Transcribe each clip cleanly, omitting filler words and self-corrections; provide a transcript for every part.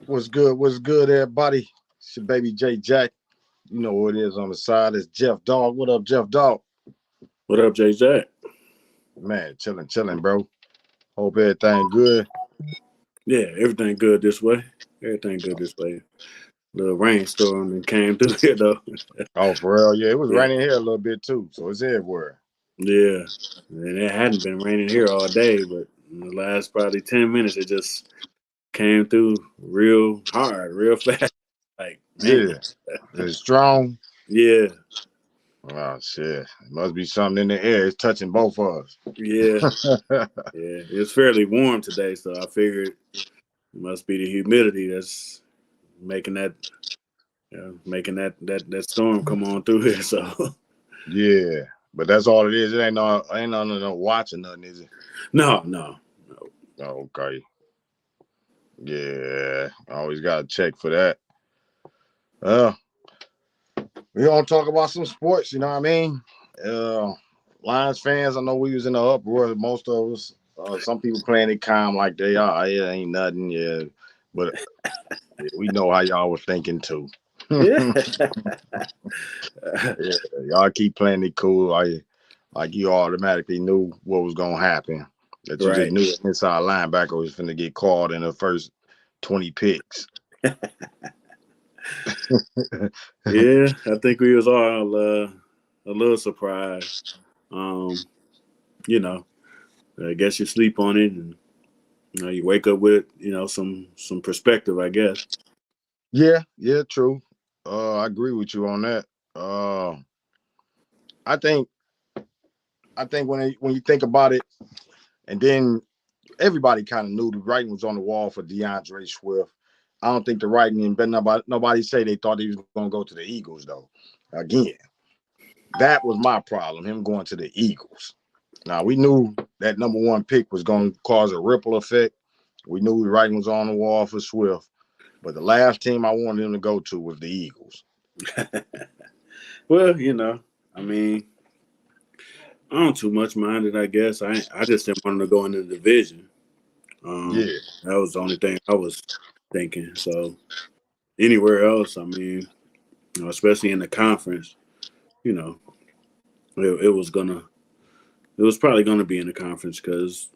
What's good? What's good, everybody? It's your baby J Jack. You know what it is on the side. It's Jeff Dog. What up, Jeff Dog? What up, Jay Jack? Man, chilling, bro. Hope everything good. Yeah, everything good this way. Everything good this way. Little rainstorm and came through here though. Oh, for real? Yeah, it was Yeah, raining here a little bit too, so it's everywhere. yeah. And it hadn't been raining here all day, but in the last probably 10 minutes, it just came through real hard, real fast. Like man, Yeah, it's strong. yeah, Oh shit, it must be something in the air. It's touching both of yeah, us. yeah. It's fairly warm today, so I figured it must be the humidity that's making that, making that storm come on through here. So Yeah, but that's all it is. It ain't no watching nothing, is it? no, no, no. Oh, okay. Yeah, always gotta check for that. Uh, we gonna talk about some sports. You know what I mean? Uh, Lions fans. I know we was in the uproar. Most of us. Some people playing it calm, like they are. Yeah, ain't nothing. Yeah, but we know how y'all was thinking too. Yeah. Yeah, y'all keep playing it cool. Like you automatically knew what was gonna happen. That you just Right. knew the inside linebacker was finna get called in the first 20 picks. Yeah, I think we was all a little surprised. Um, you know, I guess you sleep on it, and you wake up with some perspective. I guess. Yeah, true. I agree with you on that. I think when you think about it, and then everybody kind of knew the writing was on the wall for DeAndre Swift. I don't think the writing and but nobody say they thought he was going to go to the Eagles though. Again, that was my problem. Him going to the Eagles. Now we knew that number one pick was going to cause a ripple effect. We knew the writing was on the wall for Swift. But the last team I wanted him to go to was the Eagles. Well, I mean, I don't too much mind it. I guess I just didn't want him to go into the division. Yeah, That was the only thing I was thinking. So anywhere else, I mean, especially in the conference, you know, it was gonna, it was probably gonna be in the conference because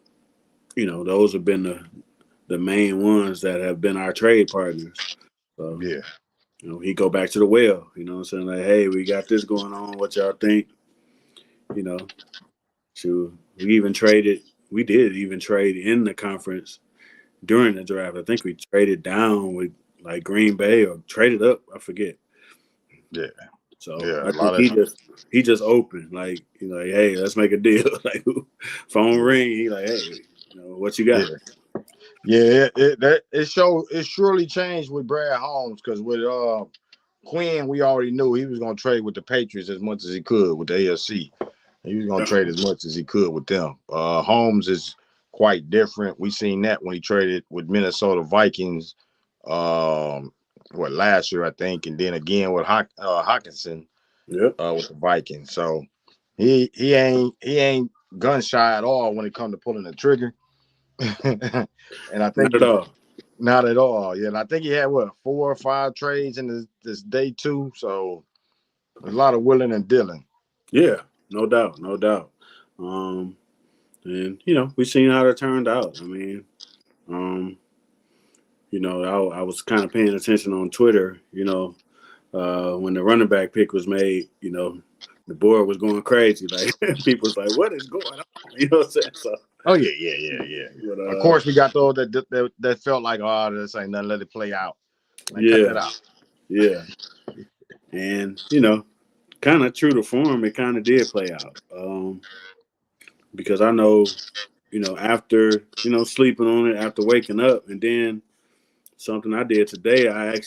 those have been the main ones that have been our trade partners. So, yeah, he go back to the well, what I'm saying? Like, hey, we got this going on. What y'all think? You know, so we did even trade in the conference during the draft. I think we traded down with like Green Bay or traded up. I forget. yeah, So yeah. I A lot think of he just opened like like, hey, let's make a deal. Like phone ring, he like, hey, what you yeah, got? yeah. It surely changed with Brad Holmes because with Quinn, we already knew he was going to trade with the Patriots as much as he could with the AFC. He was going to trade as much as he could with them. Holmes is quite different. We seen that when he traded with Minnesota Vikings, um, last year I think, and then again with Hawkinson Yep. with the Vikings. So he ain't gun shy at all when it comes to pulling the trigger. And I think Not at all. not at all. Yeah, and I think he had 4 or 5 trades in this day too. So a lot of willing and dealing. Yeah, no doubt, no doubt. Um, and we seen how it turned out. I mean, um, I was kind of paying attention on Twitter. When the running back pick was made, the board was going crazy. Like people was like, "What is going on?" You know what I'm saying? So, Oh yeah. but Of course, we got those that felt like, oh, this ain't nothing. Let it play out. Like, cut that yeah, out. yeah, and kind of true to form, it kind of did play out. Because I know, after sleeping on it, after waking up, and then something I did today, I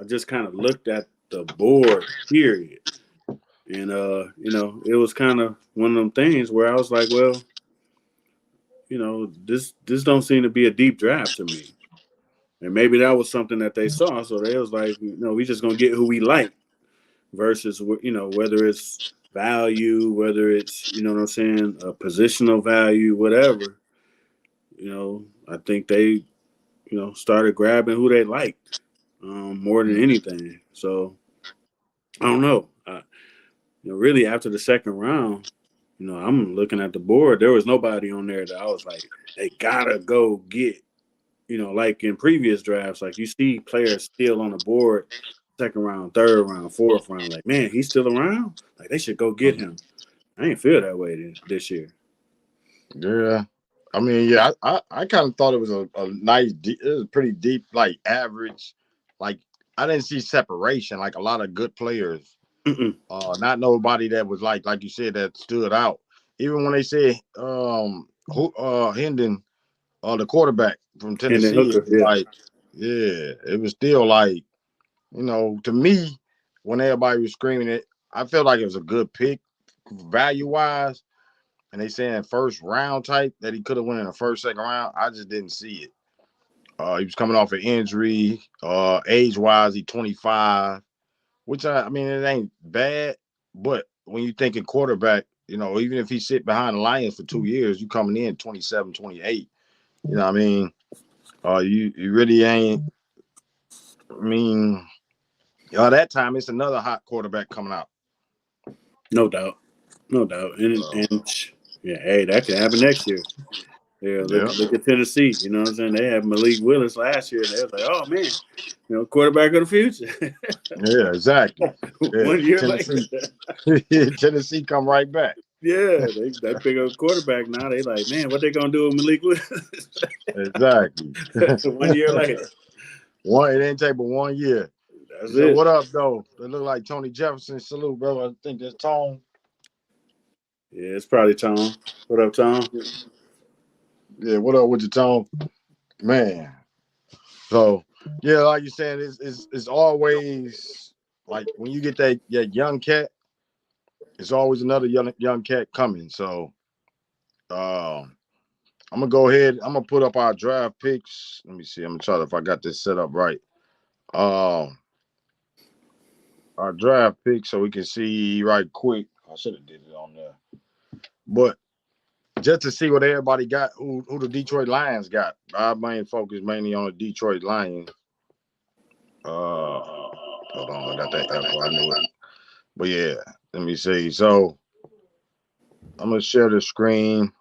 just kind of looked at the board, period. And it was kind of one of them things where I was like, well, this don't seem to be a deep draft to me. And maybe that was something that they saw. So they was like, we just gonna get who we like versus whether it's value, whether it's what I'm saying, a positional value, whatever. I think they started grabbing who they liked more than anything. So I don't know. Really after the second round, I'm looking at the board. There was nobody on there that I was like, they gotta go get. Like in previous drafts, like you see players still on the board, second round, third round, fourth round. Like, man, he's still around. Like they should go get him. I ain't feel that way this year. Yeah. I mean, yeah, I kind of thought it was a nice, it was pretty deep, like average. Like I didn't see separation, like a lot of good players. Mm-mm. Not nobody that was like you said, that stood out. Even when they said Hendon, the quarterback from Hendon Tennessee, it Hooker, was yeah. like, yeah, it was still like, to me, when everybody was screaming it, I felt like it was a good pick value wise. And they saying first round type that he could have went in the first, second round. I just didn't see it. He was coming off an injury. Age wise, he 25, which I mean, it ain't bad. But when you thinking quarterback, even if he sit behind the Lions for 2 years, you coming in 27, 28. You know what I mean? You really ain't. I mean, that time it's another hot quarterback coming out. No doubt. No doubt. And yeah, hey, that could happen next year. Yeah, Yeah. look at Tennessee. You know what I'm saying? They had Malik Willis last year, and they was like, oh man, quarterback of the future. Yeah, exactly. Yeah, 1 year later. Tennessee. Tennessee come right back. Yeah, they pick up a quarterback now. They like, man, what they gonna do with Malik Willis? Exactly. 1 year later. It didn't take but 1 year. That's So it. what up, though? They look like Tony Jefferson. Salute, bro. I think that's Tone. Yeah, it's probably Tom. What up, Tom? Yeah, what up with your Tone? Man. So, yeah, like you said, it's always like when you get that young cat, it's always another young cat coming. So, I'm gonna go ahead. I'm gonna put up our draft picks. Let me see. I'm gonna try to, if I got this set up right. Our draft picks so we can see right quick. I should have did it on there, but just to see what everybody got, who the Detroit Lions got. Our main focus mainly on the Detroit Lions. Hold on, I got that F. I knew it. But yeah, let me see. So I'm gonna share the screen.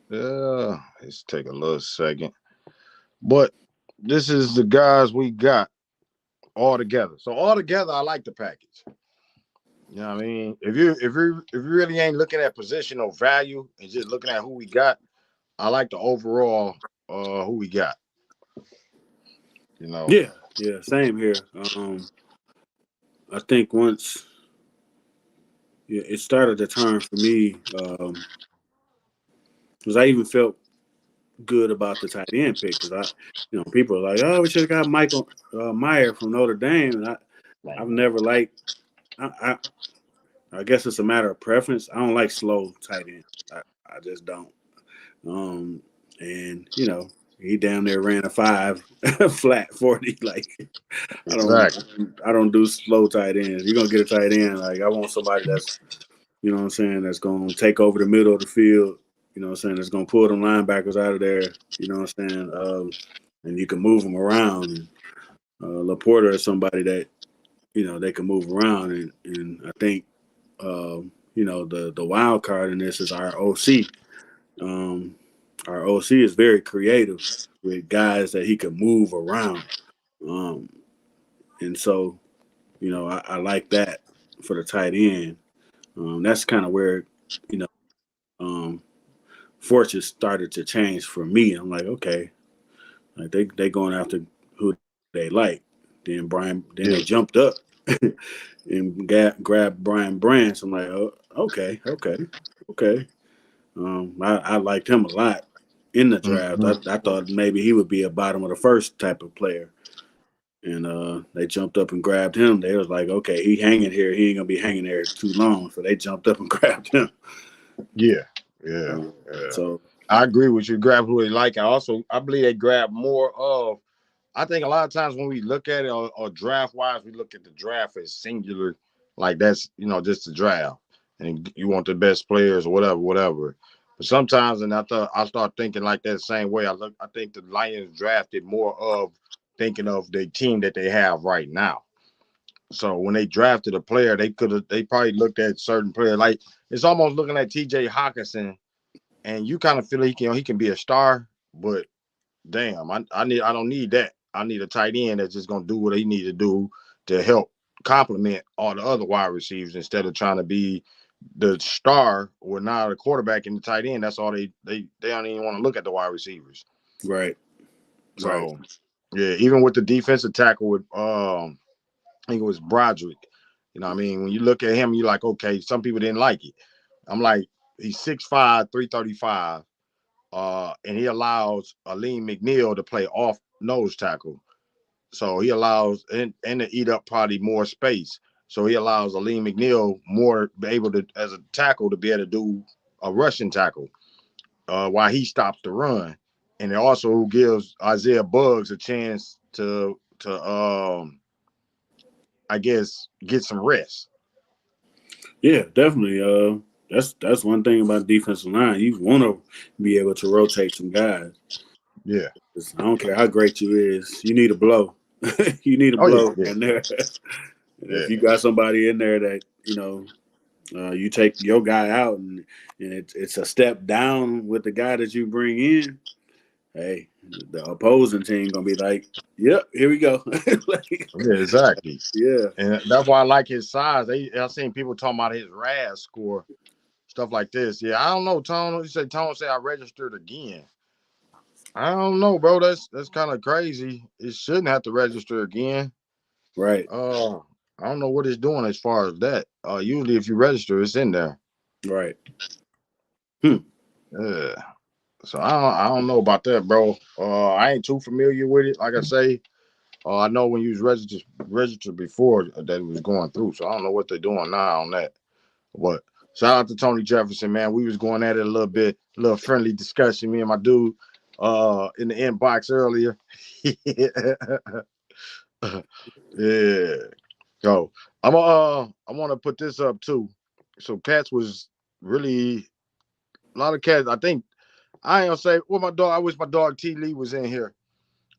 Let's take a little second. But this is the guys we got all together. So all together, I like the package. You know what I mean? If you really ain't looking at positional value and just looking at who we got, I like the overall who we got. Yeah, same here. I think once it started to turn for me, because I even felt good about the tight end pick because people are like, oh, we should have got Michael Meyer from Notre Dame, and I've never liked. I guess it's a matter of preference. I don't like slow tight ends. I just don't. And he down there ran a 5 flat 40. Like Exactly. I don't do slow tight ends. You're gonna get a tight end. Like I want somebody that's what I'm saying, that's gonna take over the middle of the field. You know what I'm saying, that's gonna pull them linebackers out of there. You know what I'm saying, and you can move them around. And Laporta is somebody that they can move around. And I think the wild card in this is our OC. Our OC is very creative with guys that he can move around. And so, I like that for the tight end. That's kind of where, fortunes started to change for me. I'm like, okay, like they going after who they like. Then they jumped up and grabbed Brian Branch. I'm like, oh, okay. I liked him a lot in the draft. Mm-hmm. I thought maybe he would be a bottom of the first type of player. And they jumped up and grabbed him. They was like, okay, he hanging here. He ain't gonna be hanging there too long. So they jumped up and grabbed him. Yeah. So I agree with you. Grab who they like. I believe they grab more of. I think a lot of times when we look at it or draft wise, we look at the draft as singular, like that's just the draft, and you want the best players or whatever. But sometimes, and I start thinking like that same way. I think the Lions drafted more of thinking of the team that they have right now. So when they drafted a player, they probably looked at certain players like it's almost looking at T.J. Hawkinson, and you kind of feel he can be a star, but damn, I don't need that. I need a tight end that's just gonna do what he need to do to help complement all the other wide receivers instead of trying to be the star or not a quarterback in the tight end. That's all they don't even want to look at the wide receivers. Right. Right. So yeah, even with the defensive tackle with I think it was Broderick. You know what I mean? When you look at him, you're like, okay, some people didn't like it. I'm like, he's 6'5", 335. And he allows Aleem McNeil to play off nose tackle. So he allows and to eat up probably more space. So he allows Aleem McNeil more be able to as a tackle to be able to do a rushing tackle while he stops the run. And it also gives Isaiah Buggs a chance to I guess get some rest. Yeah, definitely. That's one thing about defensive line. You want to be able to rotate some guys. Yeah. 'Cause I don't care how great you is, you need a blow. You need a Oh yeah, blow yeah, in there. And if you yeah. got somebody in there that you take your guy out and it's a step down with the guy that you bring in. Hey, the opposing team gonna be like, "Yep, here we go." Like, Yeah, exactly. yeah, And that's why I like his size. I've seen people talking about his RAS score, stuff like this. Yeah, I don't know, Tone. Tone said I registered again. I don't know, bro. That's kind of crazy. It shouldn't have to register again. right, Uh, I don't know what it's doing as far as that. Usually if you register, it's in there. right. Hmm. Yeah. So I don't know about that, bro. I ain't too familiar with it. Like I say, I know when you was registered before that it was going through. So I don't know what they're doing now on that. But shout out to Tony Jefferson, man. We was going at it a little bit, a little friendly discussion. Me and my dude in the inbox earlier. Yeah. So I want to put this up too. So cats was really a lot of cats. I think I ain't gonna say well my dog. I wish my dog T Lee was in here.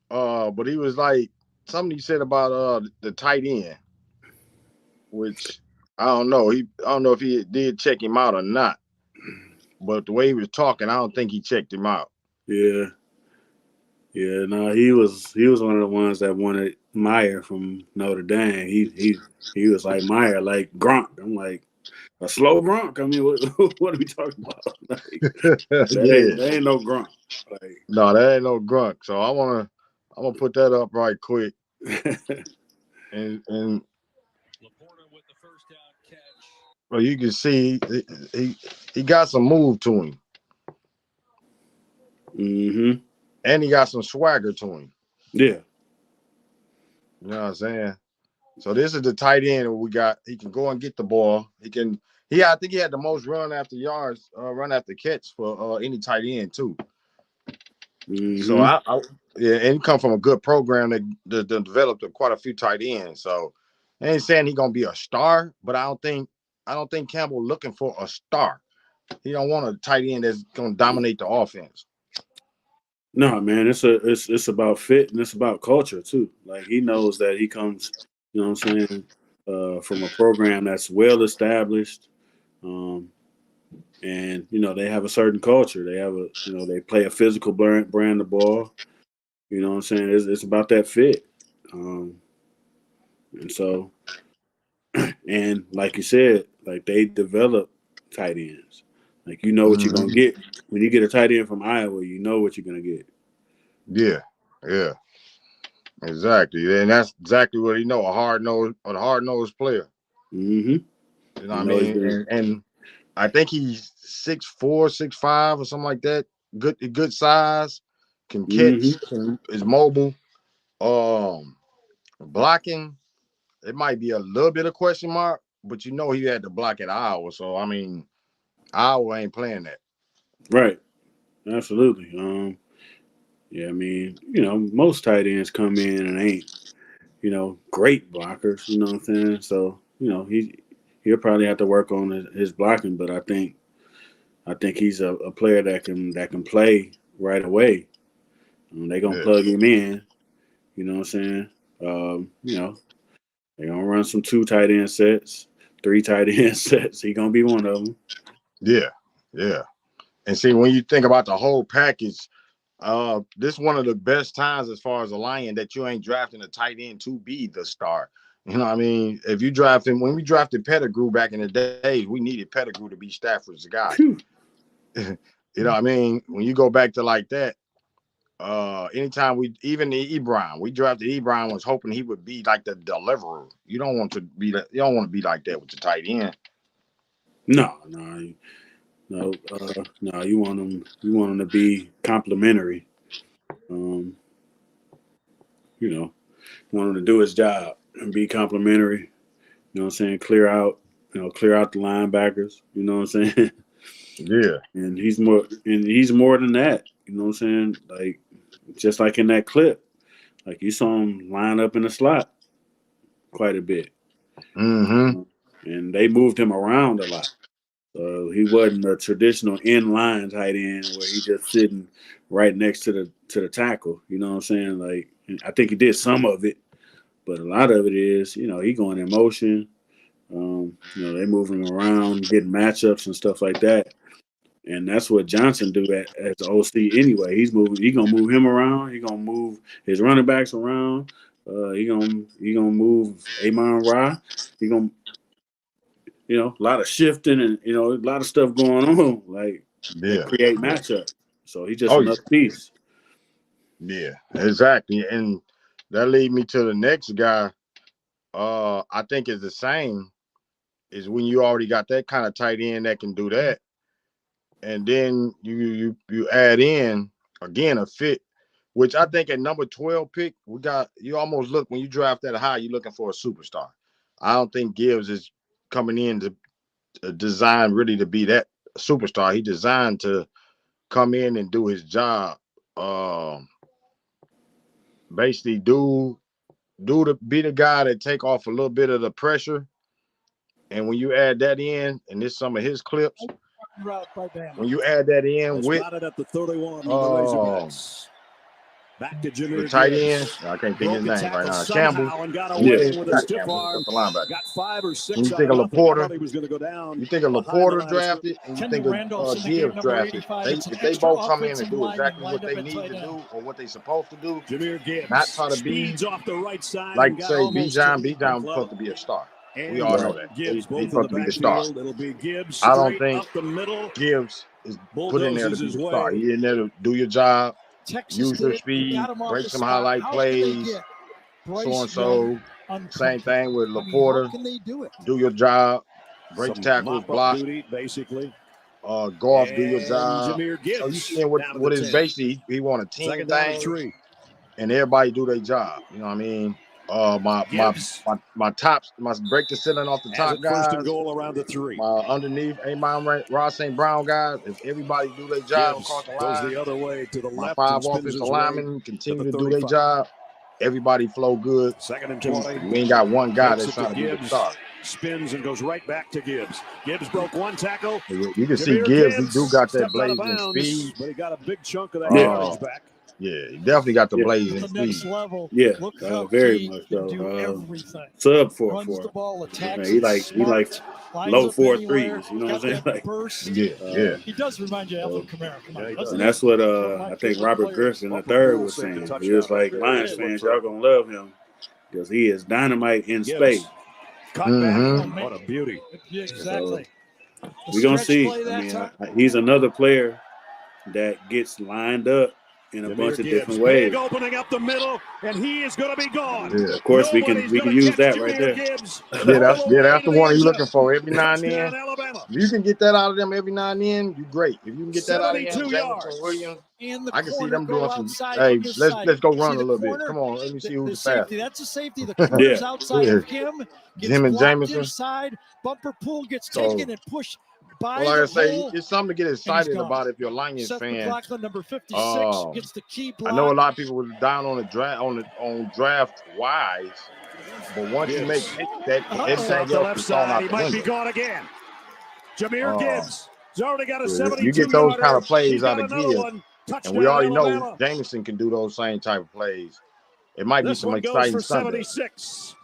But he was like something he said about the tight end, which I don't know if he did check him out or not. But the way he was talking, I don't think he checked him out. Yeah, yeah. No, he was one of the ones that wanted Meyer from Notre Dame. He was like Meyer, like Gronk. I'm like a slow Gronk. I mean, what are we talking about? Like Yeah. that ain't no Gronk. Like, No, that ain't no Grunk. So I'm gonna put that up right quick. And well, you can see he got some move to him. mm-hmm. And he got some swagger to him. Yeah, You know what I'm saying? So this is the tight end we got. He can go and get the ball. I think he had the most run after yards, run after catch for any tight end too. So mm-hmm. yeah, and he come from a good program that developed quite a few tight ends. So I ain't saying he gonna be a star, but I don't think Campbell looking for a star. He don't want a tight end that's gonna dominate the offense. No, man, it's about fit and it's about culture too. Like he knows that he comes, you know what I'm saying, from a program that's well established. Um, and they have a certain culture. They have they play a physical brand of ball. You know what I'm saying? It's about that fit. And so, and like you said, like they develop tight ends. Like you know what you're gonna Mhm. get when you get a tight end from Iowa. You know what you're gonna get. Yeah, yeah, exactly. And that's exactly what he know, a hard nosed player. Mm-hmm. You know what You I know he's mean? gonna. And I think he's 6'4", 6'5", or something like that. Good size, can Mm-hmm. catch, is mobile. Um, Blocking, it might be a little bit of question mark, but he had to block at Iowa. So I mean, Iowa ain't playing that. Right. Absolutely. Yeah. I mean, most tight ends come in and ain't great blockers. You know what I'm saying? So he'll probably have to work on his blocking, but I think I think he's a player that can play right away. They're gonna plug him in. You know what I'm saying? You know, they're gonna run some 2 tight end sets, 3 tight end sets. He's gonna be one of them. Yeah, yeah. And see, when you think about the whole package, this is one of the best times as far as a Lion that you ain't drafting a tight end to be the star. You know what I mean? If you draft him, when we drafted Pettigrew back in the day, we needed Pettigrew to be Stafford's guy. You know what I mean? When you go back to like that, anytime even the Ebron, we drafted Ebron was hoping he would be like the deliverer. You don't want to be like that with the tight end. No. You want him to be complimentary. You know, you want him to do his job and be complimentary. You know what I'm saying? Clear out the linebackers. You know what I'm saying? Yeah. And he's more than that. You know what I'm saying? Like, just like in that clip, like you saw him line up in the slot quite a bit. Mm-hmm. And they moved him around a lot. So he wasn't a traditional in-line tight end where he just sitting right next to the tackle. You know what I'm saying? Like, I think he did some of it, but a lot of it is, you know, he going in motion. You know, they moving him around, getting matchups and stuff like that. And that's what Johnson do as the OC anyway. He gonna move him around. He gonna move his running backs around. He gonna move Amon-Ra. He gonna, you know, a lot of shifting and, you know, a lot of stuff going on, like create matchup. So he's just another piece. Yeah, exactly. And that lead me to the next guy. I think is the same. Is when you already got that kind of tight end that can do that, and then you add in again a fit, which I think at number 12 pick you almost look when you draft that high, you're looking for a superstar. I don't think Gibbs is coming in to design really to be that superstar. He designed to come in and do his job. Basically be the guy that take off a little bit of the pressure. And when you add that in, and this some of his clips, when you add that in with at the 31 back to the tight end, I can't think his name right now. Campbell. With a stiff arm. Got 5 or 6. When you think of Laporta, you think of Laporta drafted, and you think of Gibbs drafted. If they both come in and do exactly what they need to do or what they're supposed to do, not try to be like say Bijan was supposed to be a star. We all know that. He's supposed to be the star. I don't think Gibbs is put in there to be the star. He in there to do your job, use your speed, break some highlight plays, so and so. Same thing with Laporta. Do your job, break tackles, block. Goff, do your job. So you seeing what is basically he want a team thing, and everybody do their job. You know what I mean? My tops must break the ceiling off the top guys. First and goal around the 3. My underneath Ross St. Brown guys. If everybody do their job across the line, goes the other way to the left. My 5 offensive linemen continue to do their job. Everybody flow good. 2nd and 20. We ain't got one guy that's trying to be the star. Spins and goes right back to Gibbs. Gibbs broke 1 tackle. You can see Gibbs. He do got that blazing speed. But he got a big chunk of that yardage back. Yeah, he definitely got the blazing speed. Yeah, very much so. Sub 4.4. He like low 4.3s. You know what I'm saying? Like, He does remind you of Alvin Kamara. And that's what I think Robert Griffin III was saying. He was like, Lions fans, y'all gonna love him because he is dynamite in space. Mm-hmm. What a beauty! Exactly. So, we're gonna see. I mean, he's another player that gets lined up in a bunch of different ways. Big opening up the middle, and he is going to be gone. Yeah, of course, we can use that right there. That's the one you're looking for every now and then. If you can get that out of them every now and then, you're great. If you can get that out of them, Jameson Williams, I can see them doing some. Hey, let's go run a little bit. Come on, let me see who's the fastest. That's a safety. The corner's outside of him. Him and Jameson. Inside, bumper pool gets taken and pushed. Well, like I say, it's something to get excited about if you're a Lions fan. Number 56 gets the key block. I know a lot of people were down on the draft on draft wise, but once you make that everything else is gone out he the might window. be gone again. Jahmyr Gibbs He's already got a You get those kind of plays out of Gibbs, and we already know Alabama. Jameson can do those same type of plays. It might be This some one goes exciting for Sunday. 76.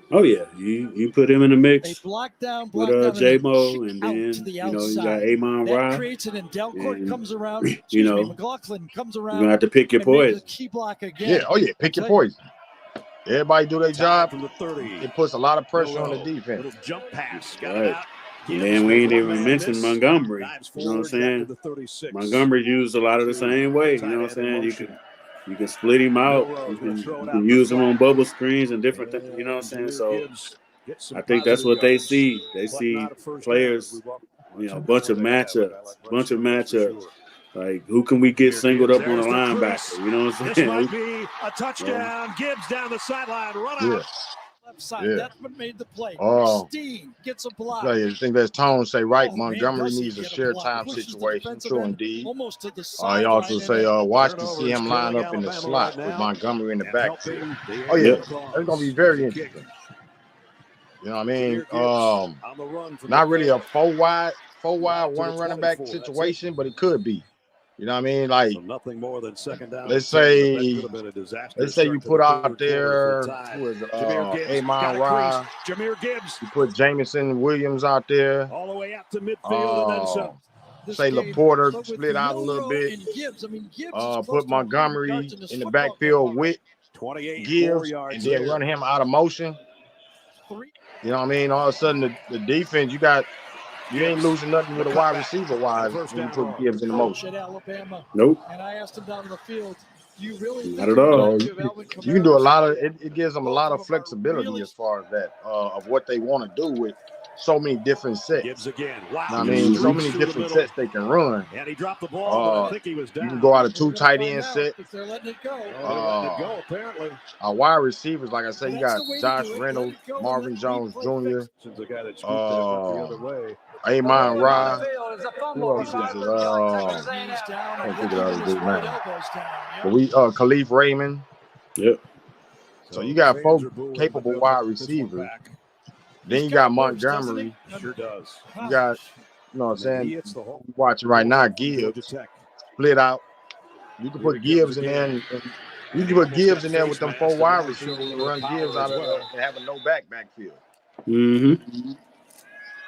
Oh yeah, you put him in the They mix block down, with J-Mo, and out then to the you know you outside. got Amon That Ra. creates it, and Delcourt and, comes around. you Excuse me, know, McLaughlin comes around. You're gonna have to pick your and makes poison. a key block again. Yeah, oh yeah, pick your poison. Everybody do their job. From the 30. It puts a lot of pressure on the defense. Little jump pass. Got Right. it out. And then we ain't even mentioned Montgomery. You know what I'm saying? Montgomery used a lot of the same way. You know what I'm saying? You can split him out. You can use him on bubble screens and different things. You know what I'm saying? So I think that's what they see. They see players, you know, bunch of matchups. Like, who can we get singled up on a linebacker? You know what I'm This saying? might be a touchdown. Gibbs down the sideline. Run out. Left side. Yeah. That's what made the play. Oh. Steen gets a block. I think that's Tone say right. Oh, man, Montgomery does he needs a get share block. time Pushes the situation. defensive True end indeed. Almost to the He sideline. also say, watch to Turnover see him is line killing up in the Alabama slot right with now. Montgomery in the And backfield. helping the Oh yeah, Cause. that's gonna be very Kick. interesting. You know what I mean? On the run from Not the really a 30. four wide one running back situation, but it could be. You know what I mean? Like, So nothing more than second down. let's and 10, say- but that could have been a disaster let's say you start to put the out third there, quarter for who is it? Jahmyr Gibbs Amon got a Ra. crease. Jahmyr Gibbs You put Jameson Williams out there. all the way out to midfield and then some. This Say game, Laporta but with split out a little Milroe bit. and Gibbs, I mean, Gibbs is close Put to 100 Montgomery yards this in the football backfield game. with 28 Gibbs, yards and then there. run him out of motion. Three. You know what I mean? All of a sudden, the defense, you ain't losing nothing with a wide receiver wise when you put Gibbs in the Coach motion. at Alabama, Nope. and I asked him down on the field, do you really Not think at all. you're gonna So give Alvin you can do a Kamara lot of some- it gives them a Both lot of of them are flexibility really- as far as that of what they want to do with so many different sets. Gibbs again. Wow. I mean, so many Streaks through the different middle. sets they can run. And he dropped the ball, but I think he was down. You can go out of We're two gonna tight find end out set. if they're letting it go. Oh, they're letting it go, apparently. Our wide receivers, like I said, you That's got the way to Josh do it. Reynolds, Let it go and Marvin let Jones replay Jr., fix Since the guy that scooped it went the other way. Amon Ra. Who Who else is it? Knees down can't and think of the getting other his dude right now. elbows down. But we Khalif Raymond. Yep. So you got fans folks are booing, capable but they'll wide get this one receivers. back. Then He's you got burst, doesn't Montgomery. he? Sure does. You got, you know what I'm He saying? hits the hole. Watching right now, Georgia Gibbs Tech. split out. You can Here put he comes Gibbs in there, and you And can he put almost Gibbs got in there with face them mask, four and wide that showed receivers a and little run power Gibbs as out of well. and have a no backfield. Mm-hmm.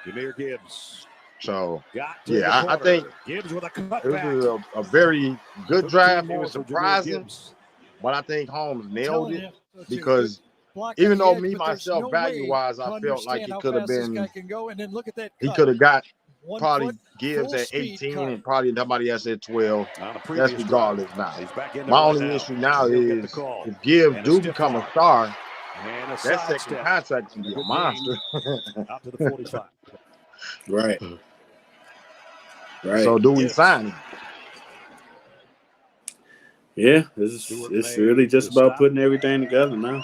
Jahmyr Gibbs So got to yeah, the I think corner. Gibbs with a it cutback. was a very good 13 draft. It more was for Jahmyr surprising, Gibbs. but I think Holmes nailed it Telling you, because block even on the though edge, me but there's myself no value way wise, to I felt like understand it how could have fast this been guy can go, and then look at that he cut. could have got 1 probably foot, Gibbs full at speed 18 cut. and probably somebody else at 12. On a That's previous regardless drive. now. He's back in there My right only now. issue now He'll get the is call. if Gibbs And a do stiff become a arm. star, And a that second sidestep contract can be a Good monster. out to the 45. Right. Right. So do we Gibbs. sign him? Yeah, Stewart it's made really just the about stop. putting everything together now.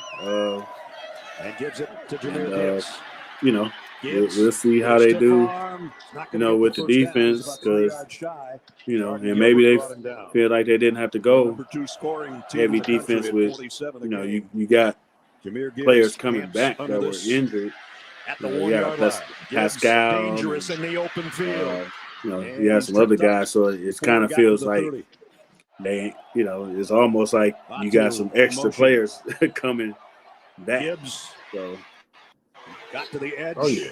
And gives it to Jahmyr And, Gibbs. You know, Gibbs. we'll see how with a they stiff do. arm. Not You gonna know, get with the first down. He's defense, about 3 because yards shy. you know, Jordan and maybe Gilbert they brought him down. feel like they didn't have to The go number 2 scoring team heavy in the country defense at with, 47 you know, a game. you got Jahmyr Gibbs players coming camps back that under were this injured. at the You know, 1 you yard got line. Pascal, Gibbs dangerous in the open field. You know, And you have he's some other tipped up guys, so it before kind he of got to feels the like 30. they ain't, you know, it's almost like you got some extra Motion. players coming back. Gibbs So got to the edge. Oh yeah.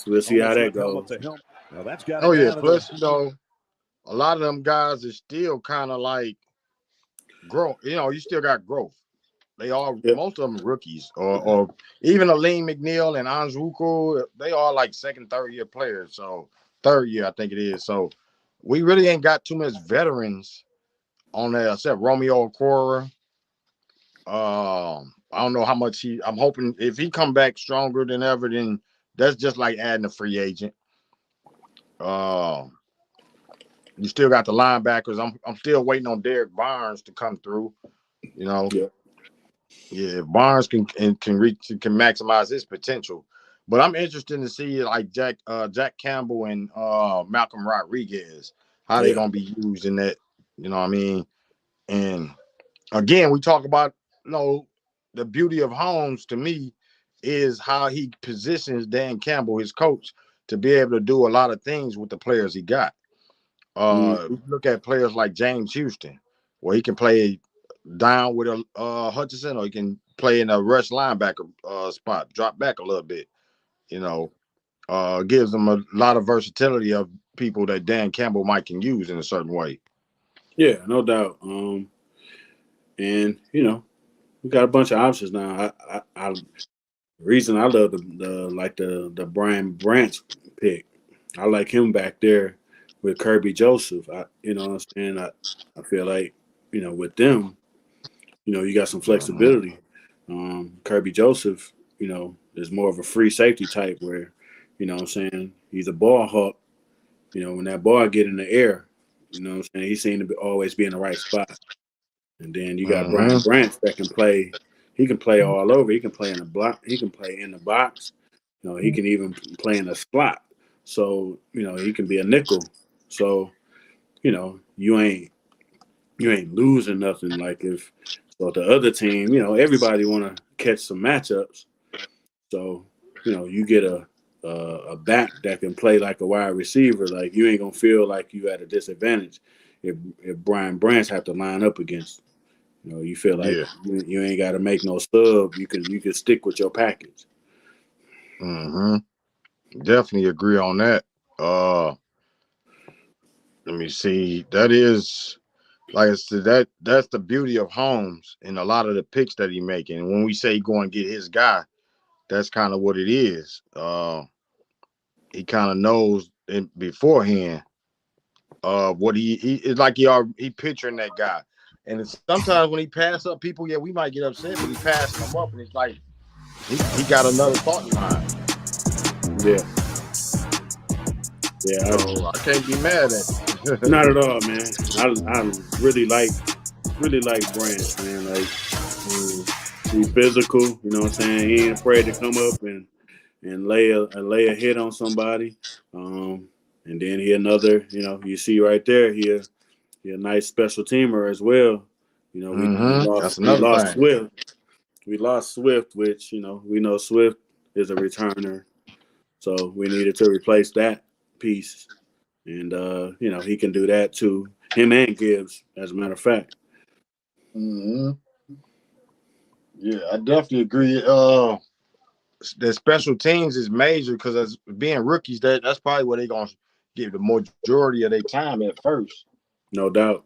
we'll see how Almost that went helmet goes. to helmet. Now that's got Oh it yeah. down to Plus, the- you know, a lot of them guys are still kind of like grow. You know, you still got growth. They all Yep. most of them rookies, or even Aleem McNeil and Anzuko, they are like second, third year players. So third year, I think it is. So we really ain't got too much veterans on there except Romeo Okwara. I don't know how much I'm hoping if he come back stronger than ever, then that's just like adding a free agent. You still got the linebackers. I'm still waiting on Derek Barnes to come through. You know, yeah, if Barnes can maximize his potential. But I'm interested to see like Jack Campbell and Malcolm Rodriguez, how they gonna be used in that. You know what I mean? And again, we talk about, you know, the beauty of Holmes to me is how he positions Dan Campbell, his coach, to be able to do a lot of things with the players he got. Look at players like James Houston, where he can play down with a Hutchinson, or he can play in a rush linebacker spot, drop back a little bit. Gives them a lot of versatility of people that Dan Campbell might can use in a certain way. Yeah, no doubt. And we got a bunch of options now. The reason I love the Brian Branch pick, I like him back there with Kirby Joseph. I feel like, with them, you got some flexibility. Kirby Joseph, is more of a free safety type where, he's a ball hawk. When that ball get in the air, he seemed to always be in the right spot. And then you got Brian Branch that can play. He can play all over. He can play in the block. He can play in the box. He can even play in the slot. So, he can be a nickel. So, you ain't losing nothing. Like the other team, everybody want to catch some matchups. So, you get a back that can play like a wide receiver. Like, you ain't gonna feel like you at a disadvantage if Brian Branch have to line up against. You feel like you ain't got to make no sub. You can stick with your package. Definitely agree on that. Let me see. That is, like I said, that's the beauty of Holmes and a lot of the picks that he making. And when we say go and get his guy, that's kind of what it is. He kind of knows beforehand what it's like he picturing that guy. And sometimes when he pass up people, we might get upset, but he passing them up, and it's like he got another thought in mind. Yeah. So I can't be mad at it. Not at all, man. I really like Branch, man. Like, he's physical. You know what I'm saying? He ain't afraid to come up and lay a hit on somebody. And then he another. You see right there, he a nice special teamer as well. We lost Swift. We lost Swift, which we know Swift is a returner, so we needed to replace that piece. And he can do that too. Him and Gibbs, as a matter of fact. Yeah, I definitely agree. The special teams is major because as being rookies, that's probably where they're gonna give the majority of their time at first. No doubt.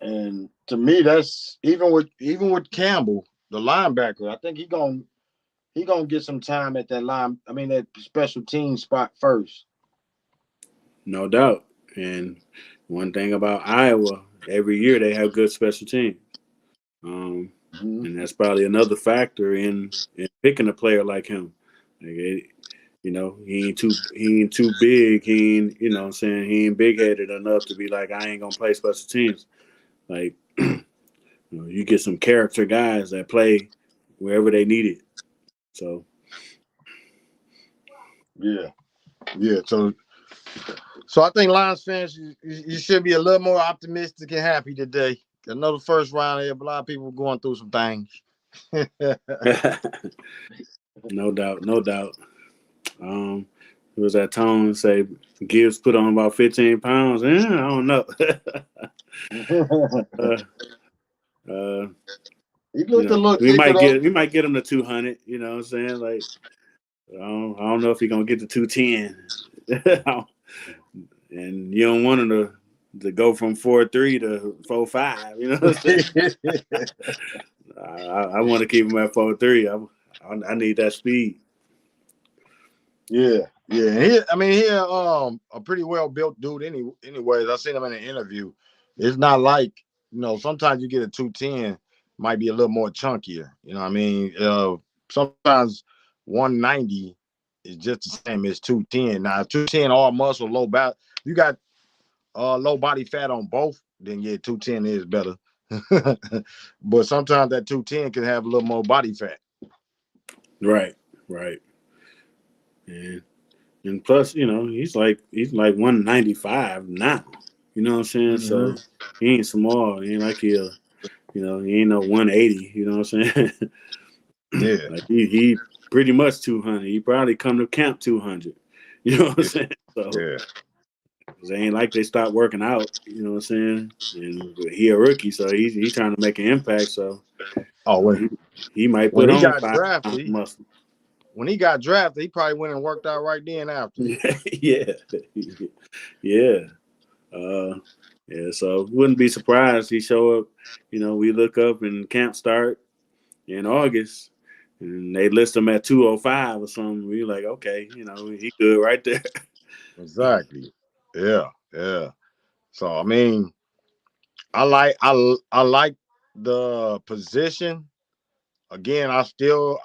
And to me, that's even with Campbell, the linebacker. I think he gonna get some time at that special team spot first. No doubt. And one thing about Iowa, every year they have good special teams. And that's probably another factor in picking a player like him. Like, he ain't too big. He ain't, what I'm saying, he ain't big-headed enough to be like, I ain't gonna play special teams. Like, you get some character guys that play wherever they need it. So, yeah. So I think Lions fans, you should be a little more optimistic and happy today. Another first round here, but a lot of people going through some things. No doubt. It was that tone say Gibbs put on about 15 pounds. I don't know. He looked a little. We might get him to 200. You know what I'm saying? Like, I don't know if he's gonna get to 210. And you don't want him to go from 4.3 to 4.5. You know what I'm saying? I want to keep him at 4.3. I need that speed. Yeah. He a pretty well built dude. Anyways, I seen him in an interview. It's not like sometimes you get a 210 might be a little more chunkier. You know what I mean? Sometimes 190 is just the same as 210. Now 210 all muscle, low back. You got low body fat on both, then 210 is better. But sometimes that 210 can have a little more body fat. Right. And plus, he's like 195 now. You know what I'm saying? So he ain't small. He ain't like he ain't no 180. You know what I'm saying? Yeah. Like he pretty much 200. He probably come to camp 200. You know what I'm saying? So Yeah. it ain't like they stopped working out. You know what I'm saying? And he a rookie, so he's trying to make an impact. So Oh, he might when put he on got 5 pounds of drafted, muscle. when he got drafted, he probably went and worked out right then after. Yeah, yeah. Yeah, so wouldn't be surprised he show up. You know, we look up and camp start in August, and they list him at 205 or something. We like, okay, you know, he good right there. Exactly. Yeah, yeah. So I mean, I like the position. Again, I still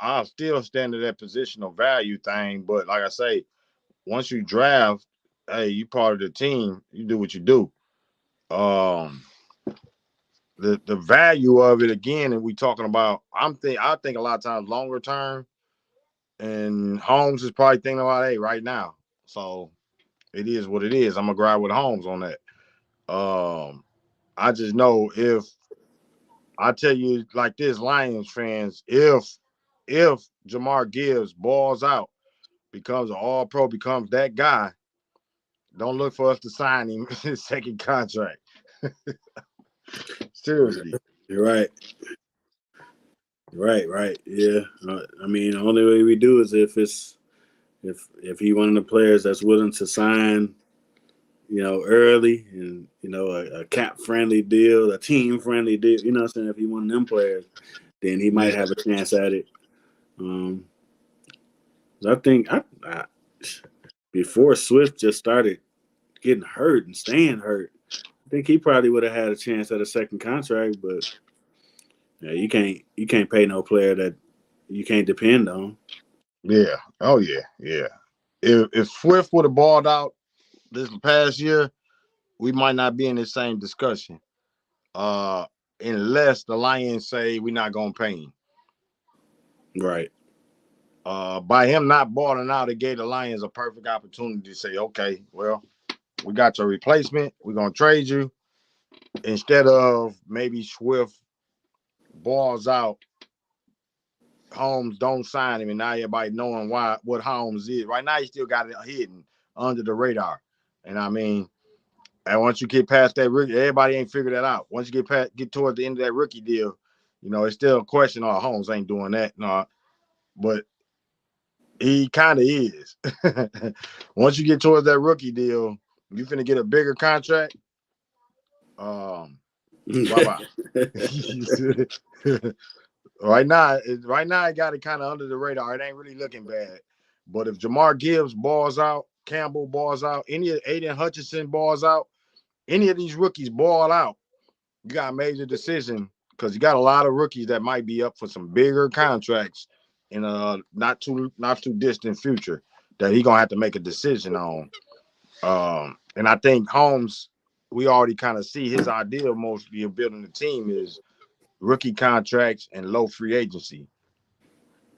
stand to that positional value thing. But like I say, once you draft, hey, you part of the team. You do what you do. Um, the value of it again, and we talking about. I think a lot of times longer term, and Holmes is probably thinking about right now. So it is what it is. I'm gonna grab with Holmes on that. I just know if I tell you like this, Lions fans, if Jamar Gibbs balls out, becomes an all pro, becomes that guy, don't look for us to sign him his second contract. Seriously. You're right. Right. Yeah. I mean, the only way we do is if he one of the players that's willing to sign, you know, early and you know a cap friendly deal, a team friendly deal. You know what I'm saying? If he one of them players, then he might have a chance at it. I think before Swift just started getting hurt and staying hurt, I think he probably would have had a chance at a second contract. But yeah, you can't pay no player that you can't depend on. Yeah. Oh yeah. Yeah. If Swift would have balled out this past year, we might not be in the same discussion. Uh, unless the Lions say we're not gonna pay him. Right. By him not balling out, it gave the Lions a perfect opportunity to say, okay, well, we got your replacement. We're gonna trade you. Instead of maybe Swift balls out, Holmes don't sign him, and now everybody knowing what Holmes is. Right now, he still got it hidden under the radar. And I mean, and once you get past that rookie, everybody ain't figured that out. Once you get towards the end of that rookie deal, you know, it's still a question. Oh, Holmes ain't doing that. No, but he kind of is. Once you get towards that rookie deal, you finna get a bigger contract. Bye-bye. Right now, it got it kind of under the radar. It ain't really looking bad. But if Jamar Gibbs balls out, Campbell balls out, any of Aiden Hutchinson balls out, any of these rookies ball out, you got a major decision because you got a lot of rookies that might be up for some bigger contracts in a not too distant future that he gonna have to make a decision on. And I think Holmes, we already kind of see his idea mostly of building the team is rookie contracts and low free agency.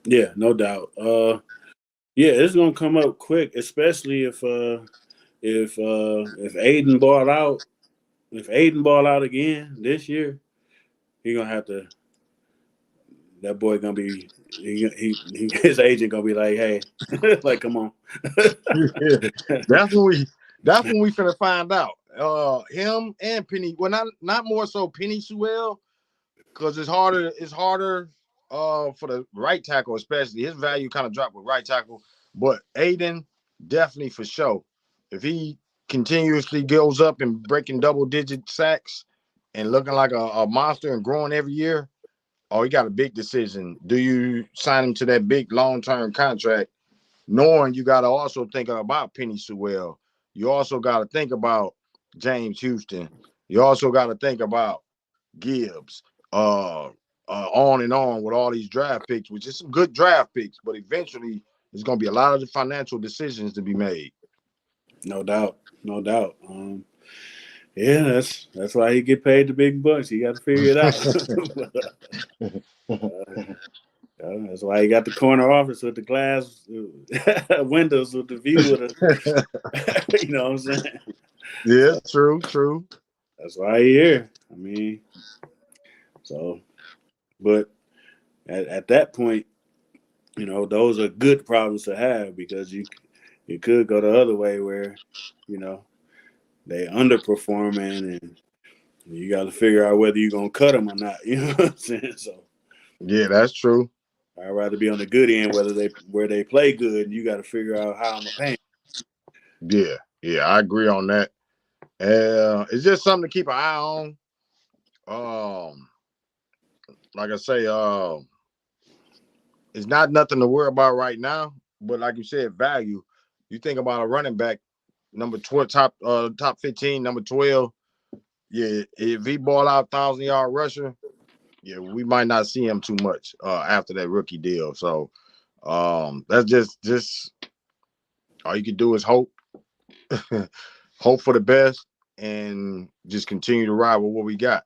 Yeah, no doubt. Yeah, it's gonna come up quick, especially if Aiden ball out. If Aiden ball out again this year, he gonna have to. That boy gonna be. His agent gonna be like, hey, like, come on. That's when we finna find out. Him and Penny. Well, not more so Penny Sewell, because it's harder for the right tackle, especially. His value kind of dropped with right tackle. But Aiden, definitely for sure. If he continuously goes up and breaking double-digit sacks and looking like a monster and growing every year, oh, he got a big decision. Do you sign him to that big long-term contract, knowing you got to also think about Penny Sewell? You also got to think about James Houston. You also got to think about Gibbs, on and on with all these draft picks, which is some good draft picks, but eventually there's going to be a lot of the financial decisions to be made. No doubt. Yeah, that's why he get paid the big bucks. He got to figure it out. That's why he got the corner office with the glass windows with the view of the. You know what I'm saying? Yeah, true. That's why he here. I mean, so, but at that point, you know, those are good problems to have because it could go the other way where, you know, they underperforming and you got to figure out whether you're going to cut them or not. You know what I'm saying? So Yeah, that's true. I'd rather be on the good end, where they play good, and you got to figure out how I'm going to pay 'em. Yeah, I agree on that. It's just something to keep an eye on. Like I say, it's not nothing to worry about right now. But like you said, value. You think about a running back, number 12, top 15, number 12. Yeah, if he ball out 1,000-yard rusher, yeah, we might not see him too much after that rookie deal. So that's just all you can do is hope. Hope for the best and just continue to ride with what we got.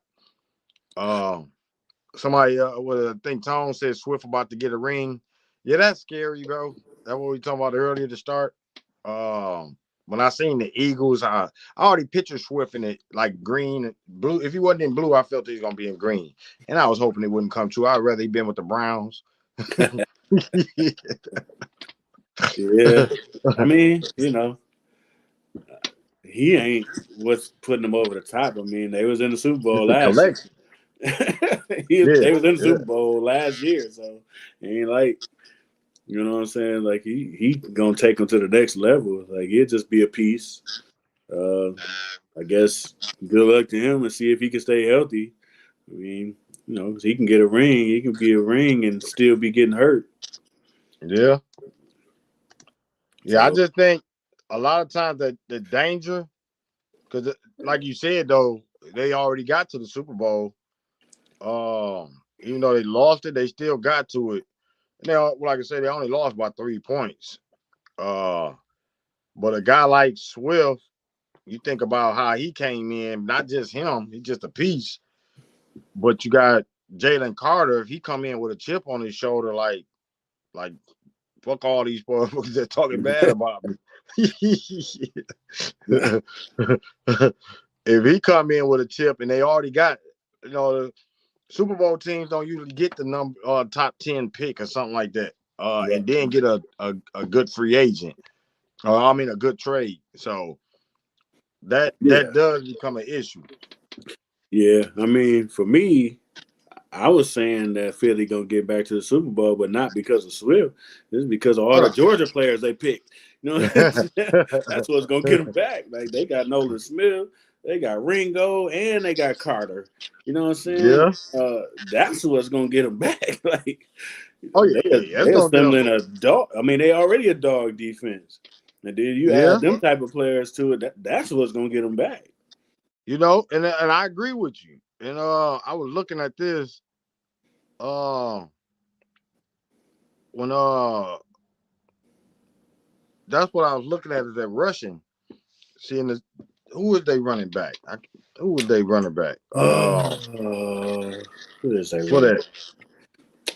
Somebody, I think Tone said Swift about to get a ring. Yeah, that's scary, bro. That's what we talking about earlier to start. When I seen the Eagles, I already pictured Swift in it like green and blue. If he wasn't in blue, I felt he was gonna be in green, and I was hoping it wouldn't come true. I'd rather he been with the Browns. Yeah, I mean, you know, he ain't what's putting them over the top. I mean, they was in the Super Bowl last year. They was in the Super Bowl last year, so he ain't like, you know what I'm saying? Like he gonna take them to the next level. Like it'll just be a piece. I guess good luck to him and see if he can stay healthy. I mean, you know, 'cause he can get a ring. He can be a ring and still be getting hurt. Yeah. Yeah, So, I just think a lot of times the danger, because like you said, though, they already got to the Super Bowl. Even though they lost it, they still got to it. And like I said, they only lost by 3 points. But a guy like Swift, you think about how he came in, not just him, he's just a piece. But you got Jalen Carter, if he come in with a chip on his shoulder, like fuck all these motherfuckers that talking bad about me. If he come in with a chip and they already got, you know, the Super Bowl teams don't usually get the top 10 pick or something like that, and then get a good free agent. I mean, a good trade. So that does become an issue. Yeah, I mean, for me, I was saying that Philly gonna get back to the Super Bowl, but not because of Swift. This is because of all the Georgia players they picked. You know, that's what's gonna get them back. Like they got Nolan Smith, they got Ringo, and they got Carter. You know what I'm saying? Yeah. That's what's gonna get them back. Like, they're assembling a dog. I mean, they already a dog defense, and then you add them type of players to it. That's what's gonna get them back. You know, and I agree with you. And I was looking at this when that's what I was looking at, is that rushing. Seeing who is they running back? Who is they running back? Who is they for running? That?